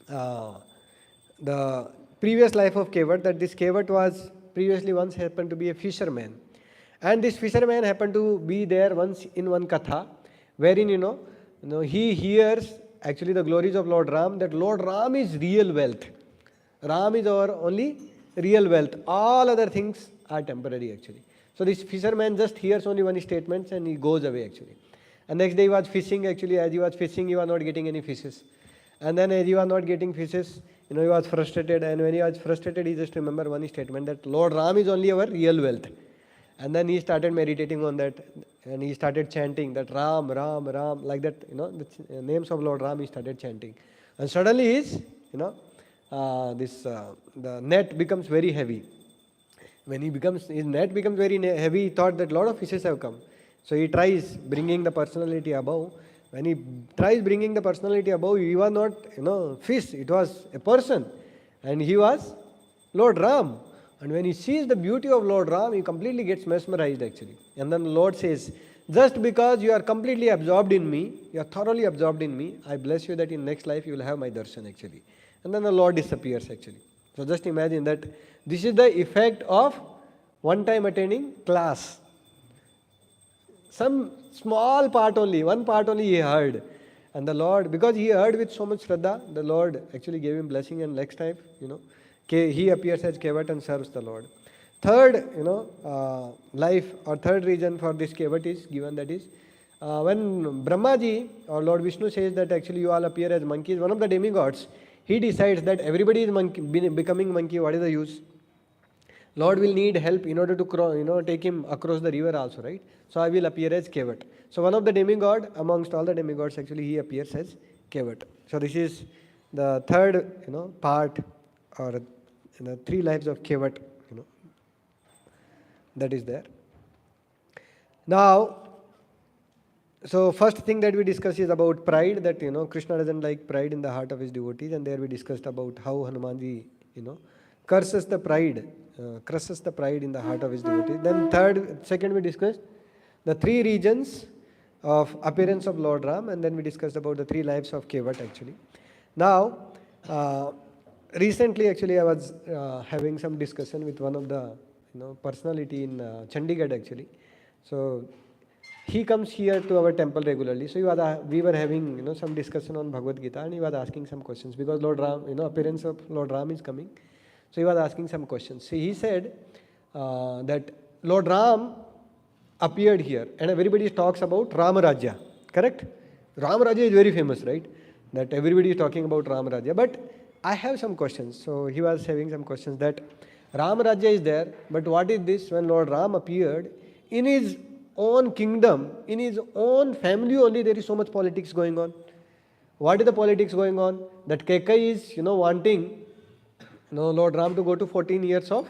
the previous life of Kevat, that this Kevat was previously once happened to be a fisherman. And this fisherman happened to be there once in one katha, wherein, he hears actually the glories of Lord Ram, that Lord Ram is real wealth. Ram is our only real wealth. All other things are temporary actually. So this fisherman just hears only one statement and he goes away actually. And next day he was fishing actually. As he was fishing, he was not getting any fishes. And then as he was not getting fishes, he was frustrated. And when he was frustrated, he just remembered one statement, that Lord Ram is only our real wealth. And then he started meditating on that, and he started chanting that Ram, Ram, Ram, like that, the names of Lord Ram he started chanting. And suddenly his, the net becomes very heavy. When his net becomes very heavy, he thought that a lot of fishes have come. So he tries bringing the personality above. When he tries bringing the personality above, he was not, fish, it was a person. And he was Lord Ram. And when he sees the beauty of Lord Ram, he completely gets mesmerized actually. And then the Lord says, just because you are completely absorbed in me, you are thoroughly absorbed in me, I bless you that in next life you will have my darshan actually. And then the Lord disappears actually. So just imagine that this is the effect of one time attending class. Some small part only, one part only he heard. And the Lord, because he heard with so much Shraddha, the Lord actually gave him blessing, and next time, he appears as Kevat and serves the Lord. Third, life or third reason for this Kevat is given, that is, when Brahmaji or Lord Vishnu says that actually you all appear as monkeys, one of the demigods, he decides that everybody is becoming monkey, what is the use? Lord will need help in order to take him across the river also, right? So I will appear as Kevat. So one of the demigod, amongst all the demigods, actually he appears as Kevat. So this is the third, part, or three lives of Kevat, that is there. Now, so first thing that we discuss is about pride, that, Krishna doesn't like pride in the heart of his devotees, and there we discussed about how Hanumanji, crushes the pride in the heart of his devotees. Then second we discussed the three regions of appearance of Lord Ram, and then we discussed about the three lives of Kevat actually. Now, recently actually I was having some discussion with one of the personality in Chandigarh actually. So he comes here to our temple regularly. So we were having some discussion on Bhagavad Gita, and he was asking some questions because Lord Ram, appearance of Lord Ram is coming. So he was asking some questions. So he said that Lord Ram appeared here, and everybody talks about Ram Rajya, correct? Ram Rajya is very famous, right? That everybody is talking about Ram Rajya. But I have some questions. So he was having some questions that Ram Rajya is there, but what is this? When Lord Ram appeared, in his own kingdom, in his own family only, there is so much politics going on. What is the politics going on? That Kekai is, wanting Lord Ram to go to 14 years of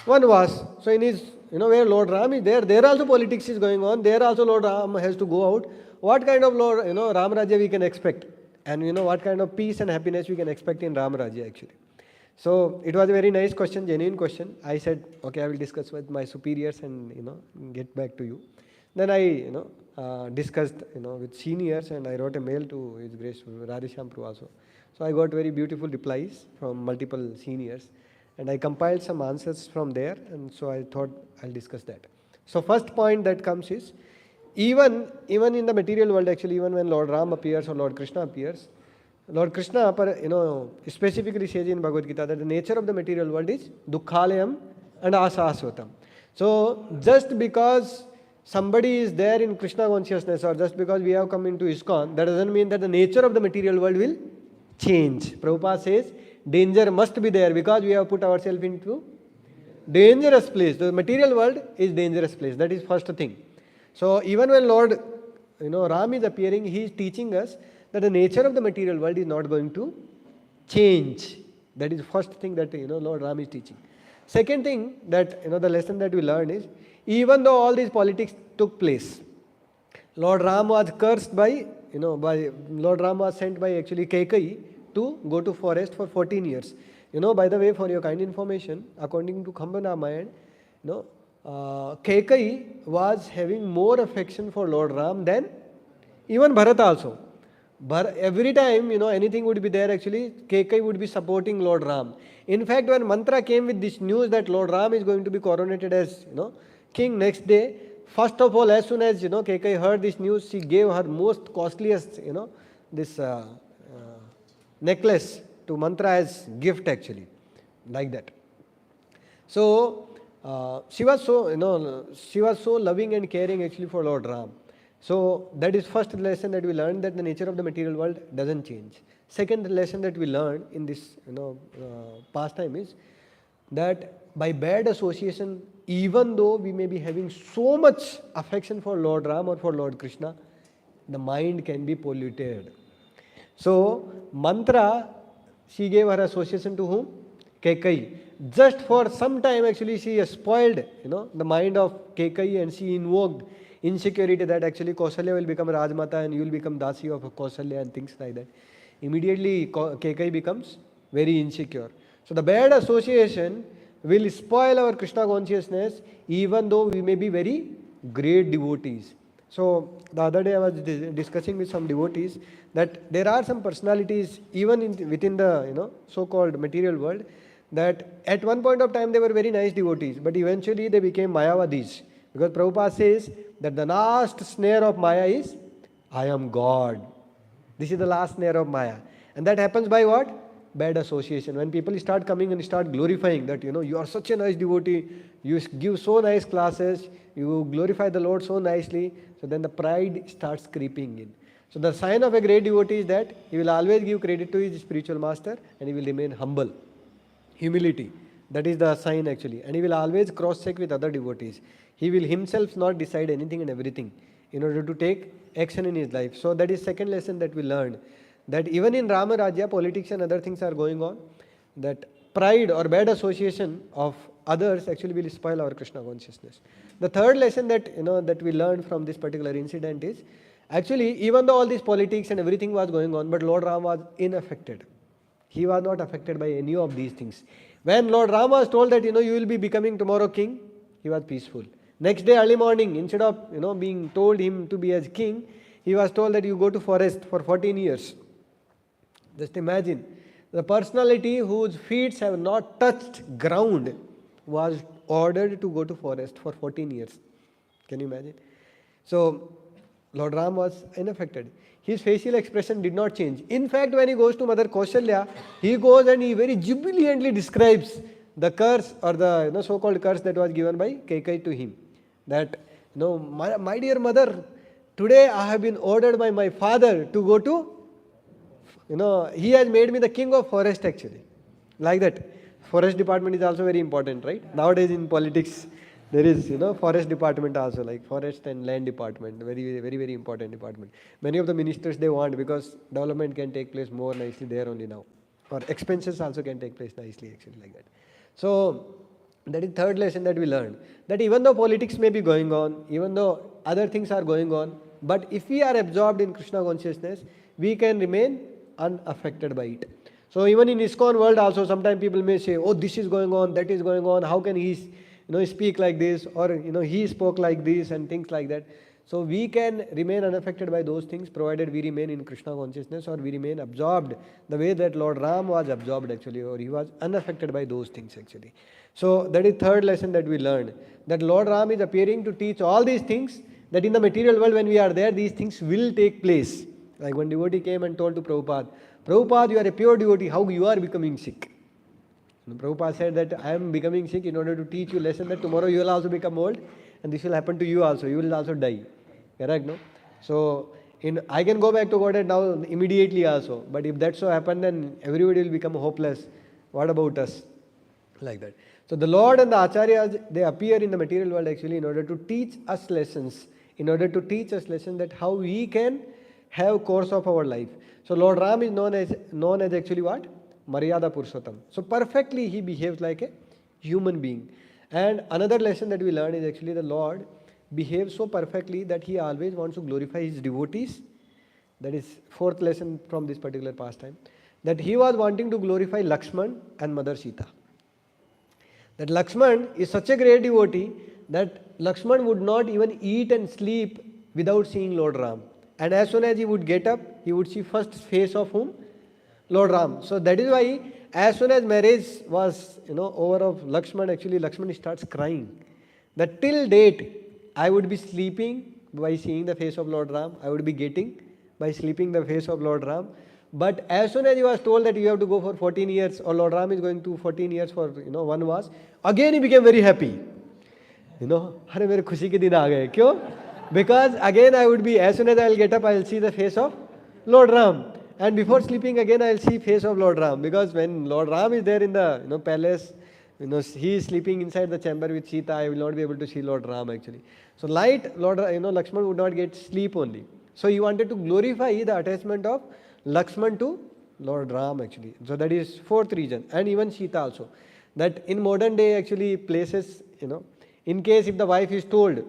Vanvas. So in his, where Lord Ram is there also politics is going on. There also Lord Ram has to go out. What kind of Lord, Ram Rajya we can expect? And what kind of peace and happiness we can expect in Ram Rajya actually? So it was a very nice question, genuine question. I said, okay, I will discuss with my superiors and, get back to you. Then I, discussed, with seniors, and I wrote a mail to His Grace Radheshyam Prabhu also. So I got very beautiful replies from multiple seniors, and I compiled some answers from there, and so I thought I'll discuss that. So first point that comes is, even in the material world actually, even when Lord Ram appears or Lord Krishna appears, Lord Krishna, specifically says in Bhagavad Gita that the nature of the material world is dukkhalayam and asasvatam. So just because somebody is there in Krishna consciousness, or just because we have come into ISKCON, that doesn't mean that the nature of the material world will change. Prabhupada says danger must be there because we have put ourselves into dangerous place. The material world is dangerous place. That is first thing. So even when Lord Ram is appearing, he is teaching us that the nature of the material world is not going to change. That is the first thing that Lord Ram is teaching. Second thing that the lesson that we learn is, even though all these politics took place, Lord Ram was cursed by Lord Ram was sent by actually Kekai to go to forest for 14 years. By the way, for your kind information, according to Khamba Ramayan, Kekai was having more affection for Lord Ram than even Bharata also. But every time, anything would be there, actually, Kekai would be supporting Lord Ram. In fact, when Mantra came with this news that Lord Ram is going to be coronated as, king next day, first of all, as soon as, Kekai heard this news, she gave her most costliest, this necklace to Mantra as gift, actually, like that. So, she was so loving and caring actually for Lord Ram. So that is first lesson that we learned, that the nature of the material world doesn't change. Second lesson that we learned in this pastime is that by bad association, even though we may be having so much affection for Lord Ram or for Lord Krishna, the mind can be polluted. So Mantra, she gave her association to whom? Kekai. Just for some time, actually, she spoiled the mind of Kekai, and she invoked insecurity that actually Kausalya will become Rajmata and you will become Dasi of Kausalya and things like that. Immediately Kekai becomes very insecure. So the bad association will spoil our Krishna consciousness, even though we may be very great devotees. So the other day I was discussing with some devotees that there are some personalities even within the so-called material world, that at one point of time they were very nice devotees, but eventually they became Mayavadis. Because Prabhupada says that the last snare of Maya is, I am God. This is the last snare of Maya. And that happens by what? Bad association. When people start coming and start glorifying that, you are such a nice devotee, you give so nice classes, you glorify the Lord so nicely, so then the pride starts creeping in. So the sign of a great devotee is that he will always give credit to his spiritual master and he will remain humble. Humility. That is the sign actually. And he will always cross-check with other devotees. He will himself not decide anything and everything in order to take action in his life. So that is second lesson that we learned. That even in Rama Rajya, politics and other things are going on. That pride or bad association of others actually will spoil our Krishna consciousness. The third lesson that that we learned from this particular incident is, actually, even though all this politics and everything was going on, but Lord Ram was unaffected. He was not affected by any of these things. When Lord Ram was told that you will be becoming tomorrow king, he was peaceful. Next day early morning, instead of being told him to be as king, he was told that you go to forest for 14 years. Just imagine, the personality whose feet have not touched ground was ordered to go to forest for 14 years. Can you imagine? So Lord Ram was unaffected. His facial expression did not change. In fact, when he goes to Mother Kausalya, he goes and he very jubilantly describes the curse or the so-called curse that was given by Kekai to him. That, my dear mother, today I have been ordered by my father to go to, he has made me the king of forest actually. Like that. Forest department is also very important, right? Nowadays in politics, there is, forest department also, like forest and land department, very, very, very important department. Many of the ministers they want, because development can take place more nicely there only now. Or expenses also can take place nicely actually like that. So that is third lesson that we learned. That even though politics may be going on, even though other things are going on, but if we are absorbed in Krishna consciousness, we can remain unaffected by it. So even in ISKCON world also, sometimes people may say, oh, this is going on, that is going on, how can he speak like this, or he spoke like this and things like that. So we can remain unaffected by those things provided we remain in Krishna consciousness, or we remain absorbed the way that Lord Ram was absorbed actually, or he was unaffected by those things actually. So that is third lesson that we learned, that Lord Ram is appearing to teach all these things, that in the material world when we are there, these things will take place. Like one devotee came and told to Prabhupada, Prabhupada, you are a pure devotee, how you are becoming sick? And Prabhupada said that I am becoming sick in order to teach you a lesson that tomorrow you will also become old and this will happen to you also, you will also die. Correct, no? So I can go back to Godhead now immediately also, but if that so happen, then everybody will become hopeless. What about us? Like that. So the Lord and the Acharyas, they appear in the material world actually in order to teach us lessons in order to teach us lesson that how we can have course of our life. So Lord Ram is known as actually what? Maryada Purushottam. So perfectly he behaves like a human being. And another lesson that we learn is actually the Lord behaves so perfectly that he always wants to glorify his devotees. That is fourth lesson from this particular pastime. That he was wanting to glorify Lakshman and Mother Sita. That Lakshman is such a great devotee that Lakshman would not even eat and sleep without seeing Lord Ram. And as soon as he would get up, he would see first face of whom? Lord Ram. So that is why as soon as marriage was over of Lakshman, actually Lakshman starts crying. That till date, I would be sleeping by seeing the face of Lord Ram. I would be getting by sleeping the face of Lord Ram. But as soon as he was told that you have to go for 14 years, or Lord Ram is going to 14 years for vanvas, again he became very happy. अरे मेरे खुशी के दिन आ गए. क्यों? Because again I would be, as soon as I will get up, I will see the face of Lord Ram. And before sleeping again I will see face of Lord Ram. Because when Lord Ram is there in the palace, he is sleeping inside the chamber with Sita, I will not be able to see Lord Ram actually. So light, Lakshman would not get sleep only. So he wanted to glorify the attachment of Lakshman to Lord Ram actually. So that is fourth reason. And even Sita also. That in modern day actually places, in case if the wife is told,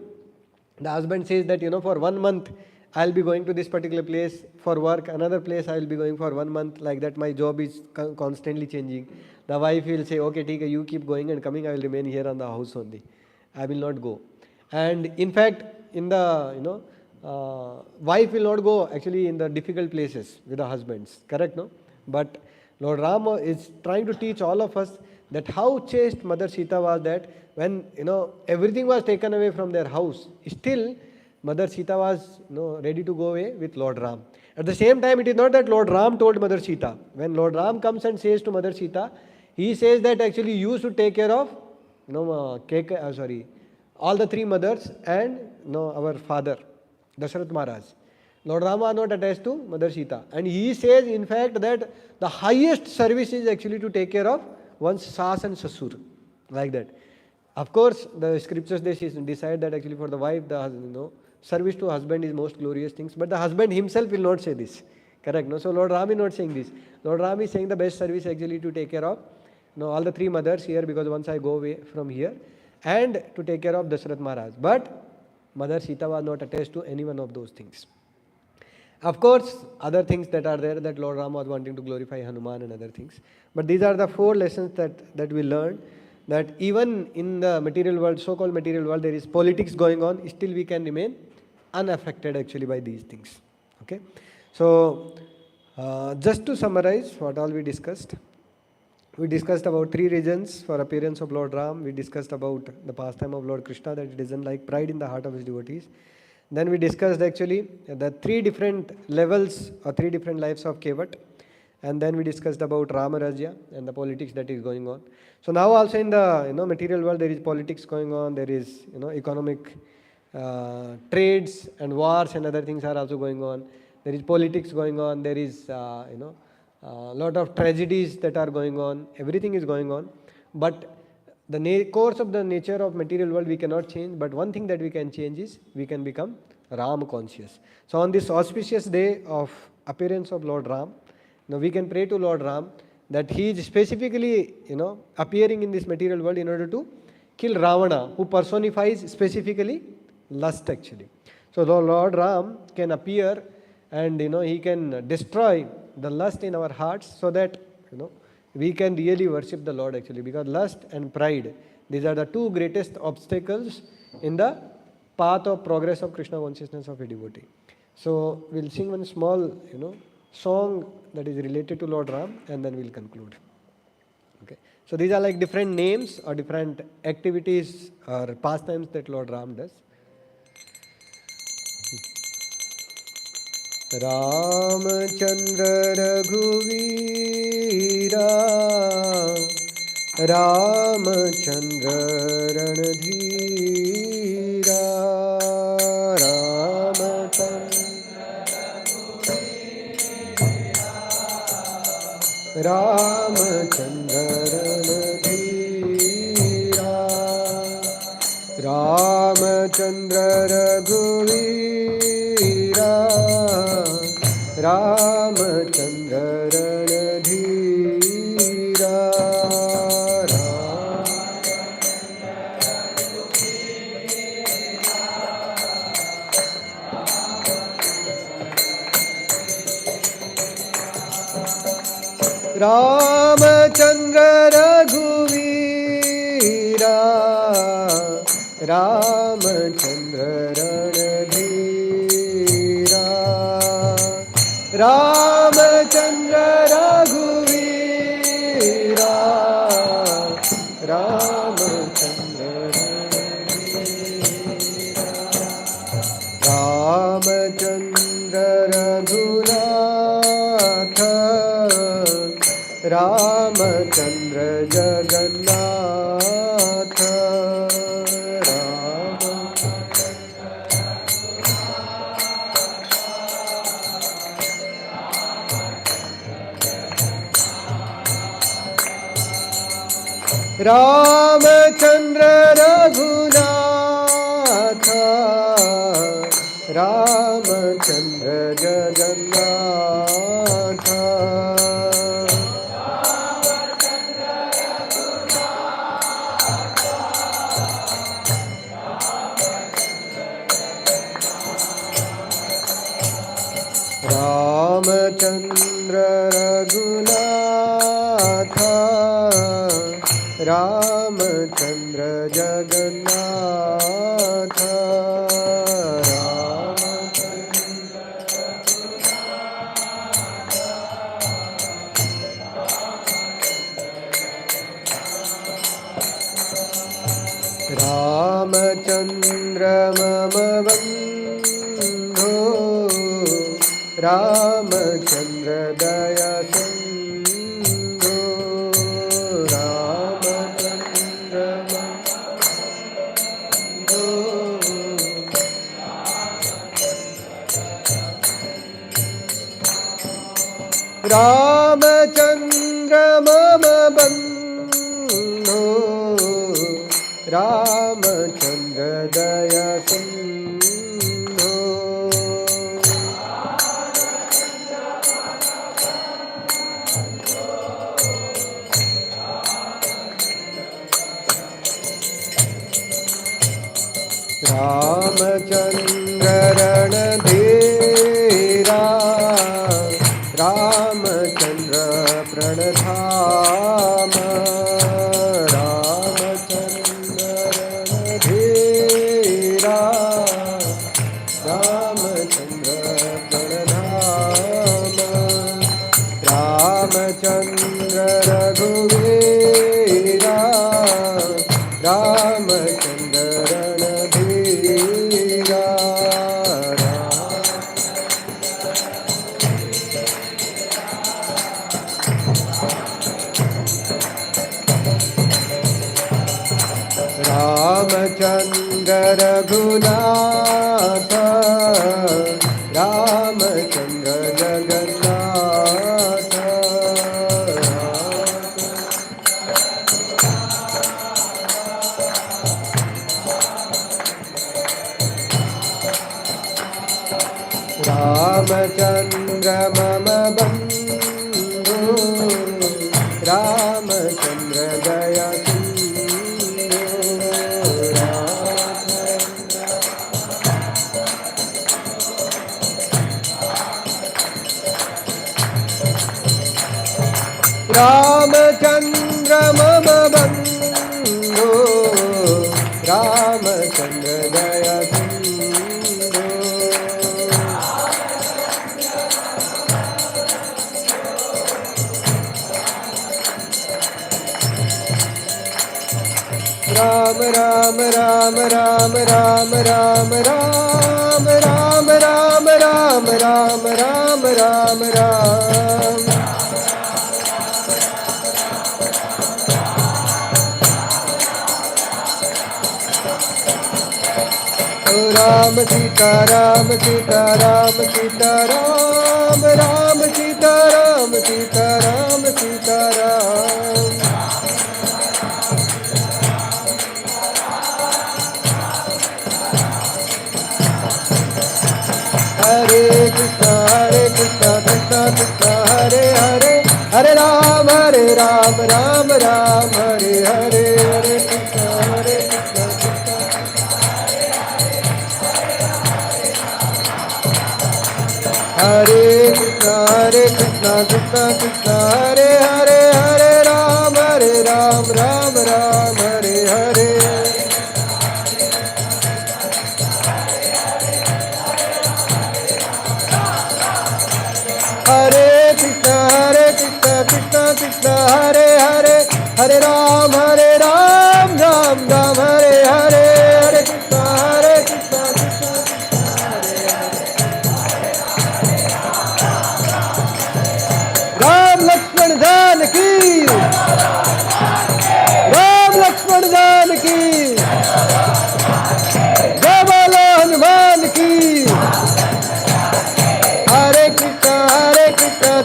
the husband says that, for 1 month I will be going to this particular place for work, another place I will be going for 1 month, like that my job is constantly changing. The wife will say, okay, Tika, you keep going and coming, I will remain here on the house only. I will not go. And in fact, in the, wife will not go actually in the difficult places with the husbands, correct, no? But Lord Rama is trying to teach all of us that how chaste Mother Sita was, that when everything was taken away from their house, still Mother Sita was ready to go away with Lord Ram. At the same time, it is not that Lord Ram told Mother Sita. When Lord Ram comes and says to Mother Sita, he says that actually you should take care of all the three mothers and our father, Dasharath Maharaj. Lord Rama are not attached to Mother Sita. And he says in fact that the highest service is actually to take care of one's Sas and Sasur. Like that. Of course, the scriptures they decide that actually for the wife, the service to husband is most glorious things. But the husband himself will not say this. Correct? No? So Lord Ram is not saying this. Lord Ram is saying the best service actually to take care of all the three mothers here, because once I go away from here, and to take care of Dasharath Maharaj. But Mother Sita was not attached to any one of those things. Of course, other things that are there, that Lord Ram was wanting to glorify Hanuman and other things. But these are the four lessons that we learned, that even in the material world, so-called material world, there is politics going on, still we can remain unaffected actually by these things. Okay. So, just to summarize what all we discussed about three reasons for appearance of Lord Ram. We discussed about the pastime of Lord Krishna, that it doesn't like pride in the heart of his devotees. Then we discussed actually the three different levels or three different lives of Kevat. And then we discussed about Rama Rajya and the politics that is going on. So now also in the material world there is politics going on. There is economic trades and wars and other things are also going on. There is politics going on. There is lot of tragedies that are going on. Everything is going on. But the course of the nature of material world we cannot change. But one thing that we can change is we can become Ram conscious. So on this auspicious day of appearance of Lord Ram, we can pray to Lord Ram that he is specifically appearing in this material world in order to kill Ravana, who personifies specifically lust actually. So the Lord Ram can appear and he can destroy the lust in our hearts, so that we can really worship the Lord actually, because lust and pride, these are the two greatest obstacles in the path of progress of Krishna consciousness of a devotee. So we'll sing one small song that is related to Lord Ram, and then we'll conclude. Okay. So these are like different names or different activities or pastimes that Lord Ram does. Ramachandra Raghuveera, Ramachandra Ranadhira, Ramachandra Ranadhira, Ramachandra Raghuveera, Ramchandra रणधीरा Ramchandra रघुवीरा Ramchandra रणधीरा Ramchandra रघुवीरा Ramchandra Ramchandra Raghunath Ramchandra Jagannath Ramchandra Raghunath Ramchandra Jagannath Ramchandra Raghunath Ramchandra Jagannath Ramchandra मम बंधो रामचंद्र दया सिंधु रामचंद्र बंधो रामचंद्र मम बंधो रामचंद्र दया सिंधु रामचंद्र रणधीरा रामचंद्र प्रणधाम रामचंद्र रणधीरा रामचंद्र प्रणधाम रामचंद्र रघुवीरा रामचंद्र रणधीरा रामचंद्र रघुनाथ रामचंद्र जगन्नाथ रामचंद्र मम बंधु रामचंद्र दया रामचंद्र मम बंधो रामचंद्र दया सिंधु राम राम राम राम राम राम राम राम राम राम राम राम राम राम राम सीता राम सीता राम सीता राम राम सीता राम सीता राम सीता राम हरे Krishna Krishna Hare Hare Hare Ram Ram Ram Hare Hare Hare Krishna Krishna Hare Krishna Krishna Krishna Hare Hare Hare Ram Ram Ram Hare Hare Hare Krishna Krishna Krishna Hare Hare Hare Ram Ram Ram Hare Hare Hare Krishna Krishna Ram Lakshman Janaki Ram Lakshman Janaki Jai Bolo Hanuman ki Hare Krishna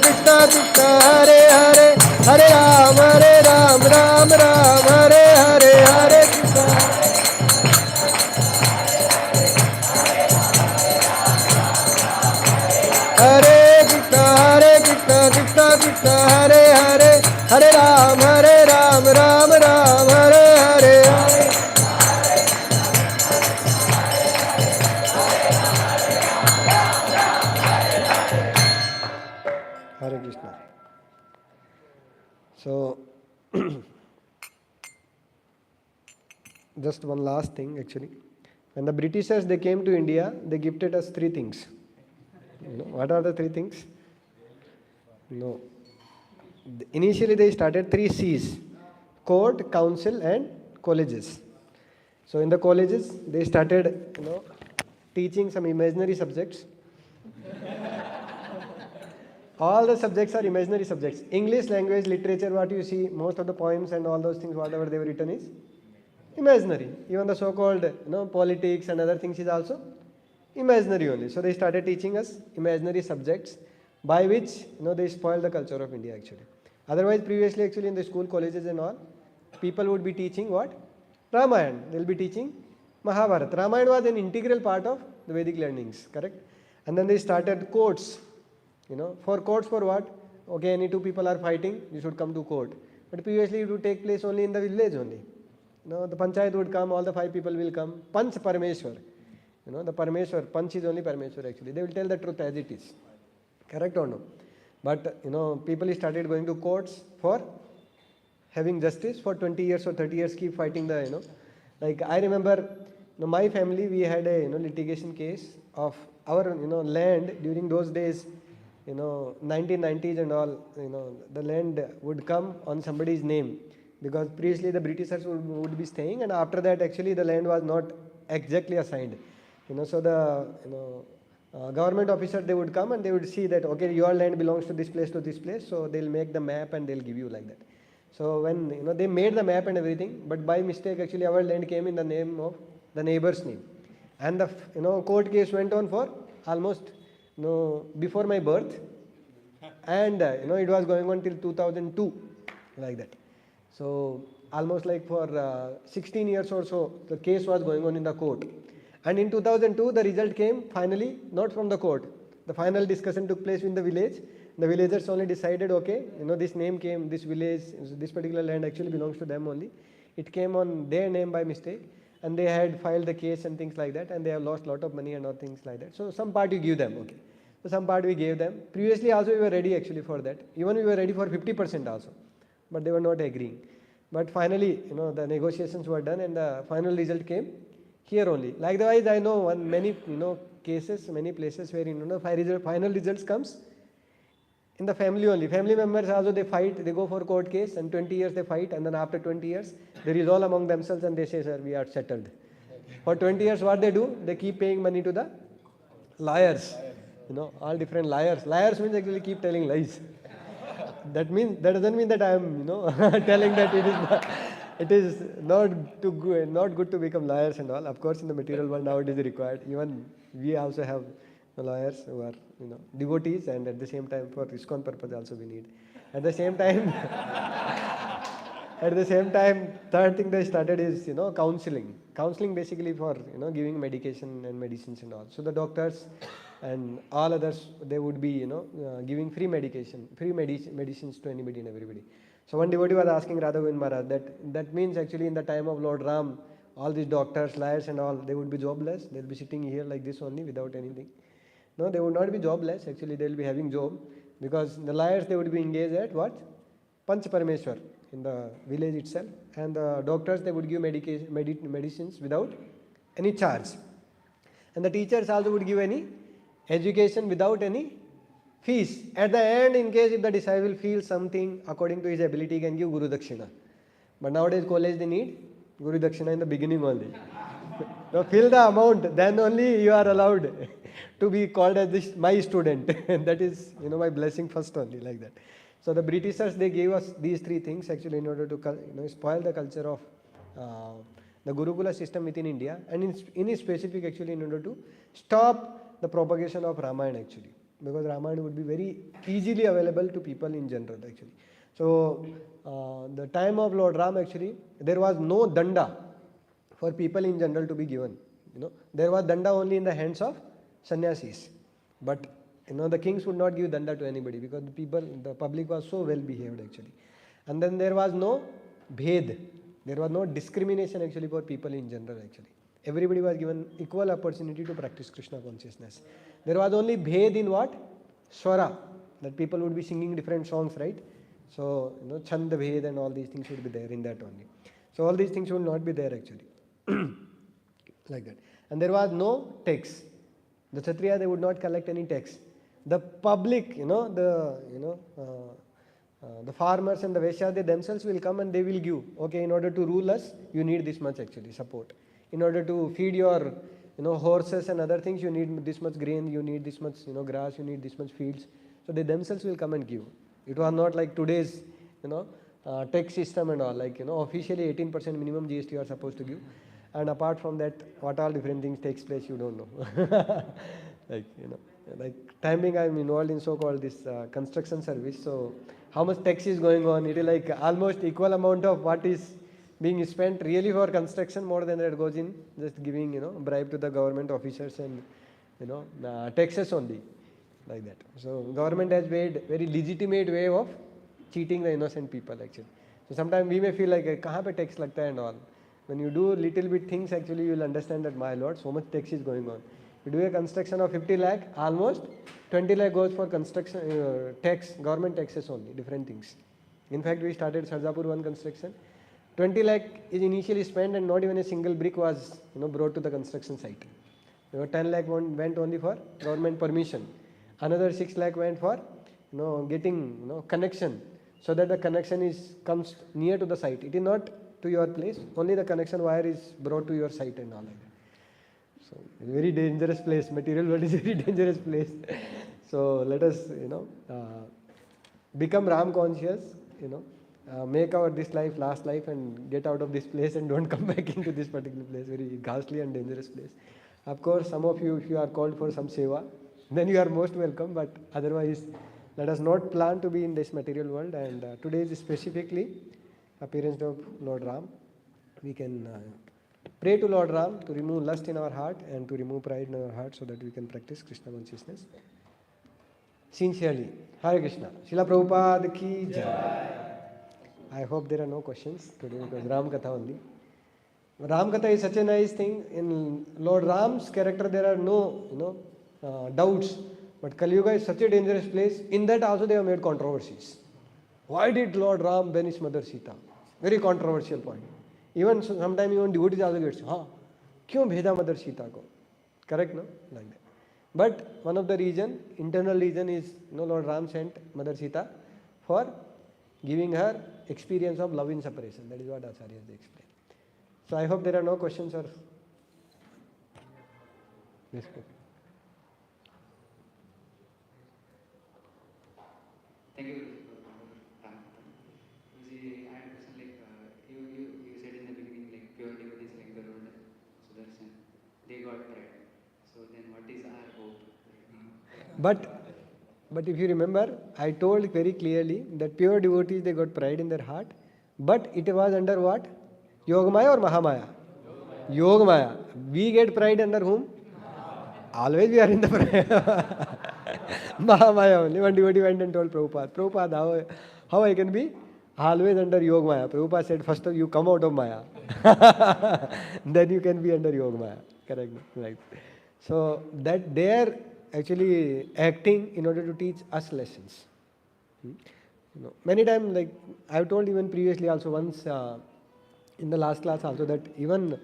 Krishna Krishna Hare Hare Hare Ram Ram Ram Hare Hare Hare Krishna Hare Krishna Krishna Krishna Hare Hare Hare Ram Ram Ram Hare Hare Hare Krishna. So, just one last thing actually. When the Britishers they came to India, they gifted us three things. You know, what are the three things? No. Initially they started three C's: court, council, and colleges. So in the colleges they started, teaching some imaginary subjects. All the subjects are imaginary subjects. English language, literature, what you see, most of the poems and all those things, whatever they were written is imaginary. Even the so-called politics and other things is also imaginary only. So they started teaching us imaginary subjects, by which they spoiled the culture of India actually. Otherwise, previously actually in the school, colleges and all, people would be teaching what? Ramayana. They'll be teaching Mahabharata. Ramayana was an integral part of the Vedic learnings, correct? And then they started courts. For courts for what? Okay, any two people are fighting, you should come to court. But previously it would take place only in the village only. The panchayat would come, all the 5 people will come. Panch Parameshwar. The Parameshwar, Panch is only Parameshwar actually. They will tell the truth as it is. Correct or no? But, people started going to courts for having justice for 20 years or 30 years, keep fighting the, like I remember, my family, we had a, litigation case of our, land during those days, 1990s and all, the land would come on somebody's name because previously the Britishers would be staying, and after that actually the land was not exactly assigned. So the, government officer, they would come and they would see that, okay, your land belongs to this place, so they'll make the map and they'll give you like that. So when, they made the map and everything, but by mistake actually our land came in the name of the neighbor's name. And the, court case went on for almost, before my birth, and it was going on till 2002, like that. So almost like for 16 years or so, the case was going on in the court. And in 2002, the result came finally not from the court. The final discussion took place in the village. The villagers only decided, okay, this name came, this village, this particular land actually belongs to them only. It came on their name by mistake, and they had filed the case and things like that, and they have lost a lot of money and all things like that. So some part you give them, okay. So some part we gave them. Previously also we were ready actually for that. Even we were ready for 50% also, but they were not agreeing. But finally, the negotiations were done and the final result came here only. Likewise, I know many, cases, many places where, final results comes in the family only. Family members also, they fight, they go for court case and 20 years they fight, and then after 20 years, they resolve among themselves and they say, sir, we are settled. For 20 years, what they do? They keep paying money to the liars. All different liars. Liars means actually keep telling lies. That doesn't mean that I am, telling that it is not good to become liars and all. Of course, in the material world now it is required. Even we also have lawyers who are, devotees, and at the same time for ISKCON purpose also we need. At the same time, third thing they started is, counseling. Counseling basically for, giving medication and medicines and all. So the doctors, and all others, they would be, giving free medicines to anybody and everybody. So one devotee was asking Radha Govind Maharaj that means actually in the time of Lord Ram, all these doctors, lawyers and all, they would be jobless. They'll be sitting here like this only without anything. No, they would not be jobless. Actually, they will be having job, because the lawyers, they would be engaged at what? Panch Parameshwar in the village itself, and the doctors, they would give medicines without any charge, and the teachers also would give any education without any fees. At the end, in case if the disciple feels something according to his ability, he can give Guru Dakshina. But nowadays college, they need Guru Dakshina in the beginning only. So fill the amount, then only you are allowed to be called as this, my student. And that is, my blessing first only, like that. So the Britishers, they gave us these three things actually in order to spoil the culture of the Gurukula system within India, and in specific actually in order to stop the propagation of Ramayana actually, because Ramayana would be very easily available to people in general actually. So the time of Lord Ram actually, there was no danda for people in general to be given. There was danda only in the hands of sannyasis, but the kings would not give danda to anybody, because the public was so well behaved actually. And then there was no bhed, there was no discrimination actually for people in general actually. Everybody was given equal opportunity to practice Krishna consciousness. There was only bhed in what? Swara, that people would be singing different songs, right? So, chand bhed and all these things would be there in that only. So all these things would not be there actually. Like that. And there was no tax. The Kshatriya, they would not collect any tax. The public, the farmers and the Vaishyas, they themselves will come and they will give. Okay, in order to rule us, you need this much actually support. In order to feed your, horses and other things, you need this much grain, you need this much, grass, you need this much fields. So they themselves will come and give. It was not like today's, tax system and all. Like, officially 18% minimum GST you are supposed to give. And apart from that, what all different things takes place, you don't know. Like time being I'm involved in so-called this construction service. So how much tax is going on? It is like almost equal amount of what is being spent really for construction, more than that goes in just giving, bribe to the government officers and, taxes only, like that. So government has made very legitimate way of cheating the innocent people actually. So sometimes we may feel like, kahan pe tax lagta hai and all. When you do little bit things, actually you will understand that, my lord, so much tax is going on. You do a construction of 50 lakh, almost 20 lakh goes for construction tax, government taxes only, different things. In fact, we started Sarjapur one construction. 20 lakh is initially spent and not even a single brick was brought to the construction site. 10 lakh went only for government permission. Another 6 lakh went for getting connection, so that the connection comes near to the site. It is not to your place, only the connection wire is brought to your site and all like that. So very dangerous place. Material world is a very dangerous place. So let us become Ram conscious, make our this life last life and get out of this place and don't come back into this particular place, very ghastly and dangerous place. Of course, some of you, if you are called for some seva, then you are most welcome, but otherwise let us not plan to be in this material world. And today is specifically appearance of Lord Ram. We can pray to Lord Ram to remove lust in our heart and to remove pride in our heart, so that we can practice Krishna consciousness sincerely. Hare Krishna. Srila Prabhupada ki jai. I hope there are no questions today, because Ram Katha only. Ram Katha is such a nice thing. In Lord Ram's character there are no doubts. But Kali Yuga is such a dangerous place. In that also they have made controversies. Why did Lord Ram banish Mother Sita? Very controversial point. Even sometimes even devotees also get, kyun bheda Mother Sita ko? Correct, no? Like that. But one of the internal reason is, Lord Ram sent Mother Sita for giving her experience of love in separation. That is what Acharyas they explain. So I hope there are no questions or... Yes, thank you. I had a question, you said in the beginning, pure devotees like Garuda, Sudarshan, they got pride. So then what is our hope? But if you remember, I told very clearly that pure devotees, they got pride in their heart, but it was under what? Yogamaya or Mahamaya? Yogamaya. We get pride under whom? always we are in the Mahamaya only. One devotee went and told Prabhupada, Prabhupada, how I can be always under Yoga Maya? Prabhupada said, first of you come out of Maya. Then you can be under Yoga Maya. Correct? Right. So that they are actually acting in order to teach us lessons. Many times, like I've told even previously also once in the last class also, that even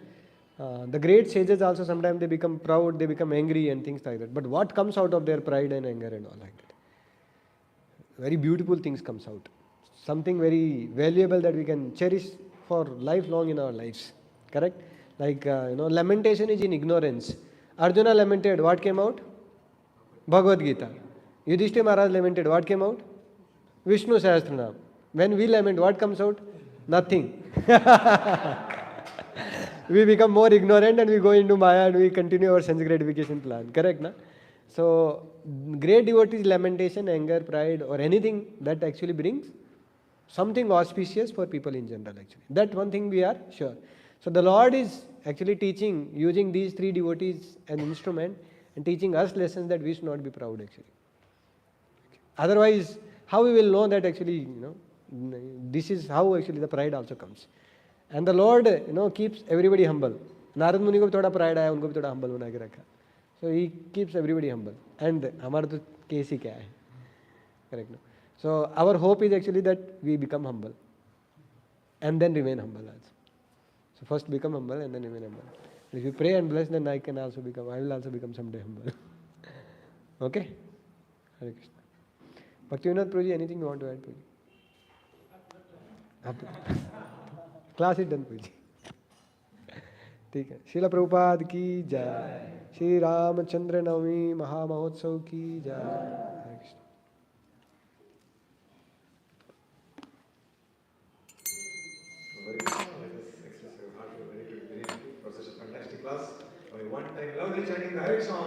the great sages also sometimes they become proud, they become angry and things like that. But what comes out of their pride and anger and all like that? Very beautiful things comes out. Something very valuable that we can cherish for lifelong in our lives. Correct? Like, lamentation is in ignorance. Arjuna lamented, what came out? Bhagavad Gita. Yudhishthira Maharaj lamented, what came out? Vishnu Sahasranam. When we lament, what comes out? Nothing. We become more ignorant and we go into Maya and we continue our sense gratification plan. Correct, na? So, great devotees, lamentation, anger, pride, or anything that actually brings something auspicious for people in general, actually. That one thing we are sure. So, the Lord is actually teaching, using these three devotees as an instrument and teaching us lessons that we should not be proud, actually. Otherwise, how we will know that actually, this is how actually the pride also comes. And the Lord, keeps everybody humble. Narad Muni को भी थोड़ा pride आया, उनको भी थोड़ा humble बना के रखा. So he keeps everybody humble. And हमारा तो case ही क्या है? Correct, no? So our hope is actually that we become humble, and then remain humble also. So first become humble and then remain humble. And if you pray and bless, then I will also become someday humble. Okay? Hare Krishna. Bhaktivinoda Prabhuji, anything you want to add, Prabhuji? Class is done, Prabhuji. ठीक है. श्रील प्रभुपाद की जय. श्री रामचंद्र नवमी महामहोत्सव की जय. हरे Krishna. Very good. Let us express your heart. Very good. Very good. It was such a fantastic class. By one time, loudly chanting the Hare Krishna.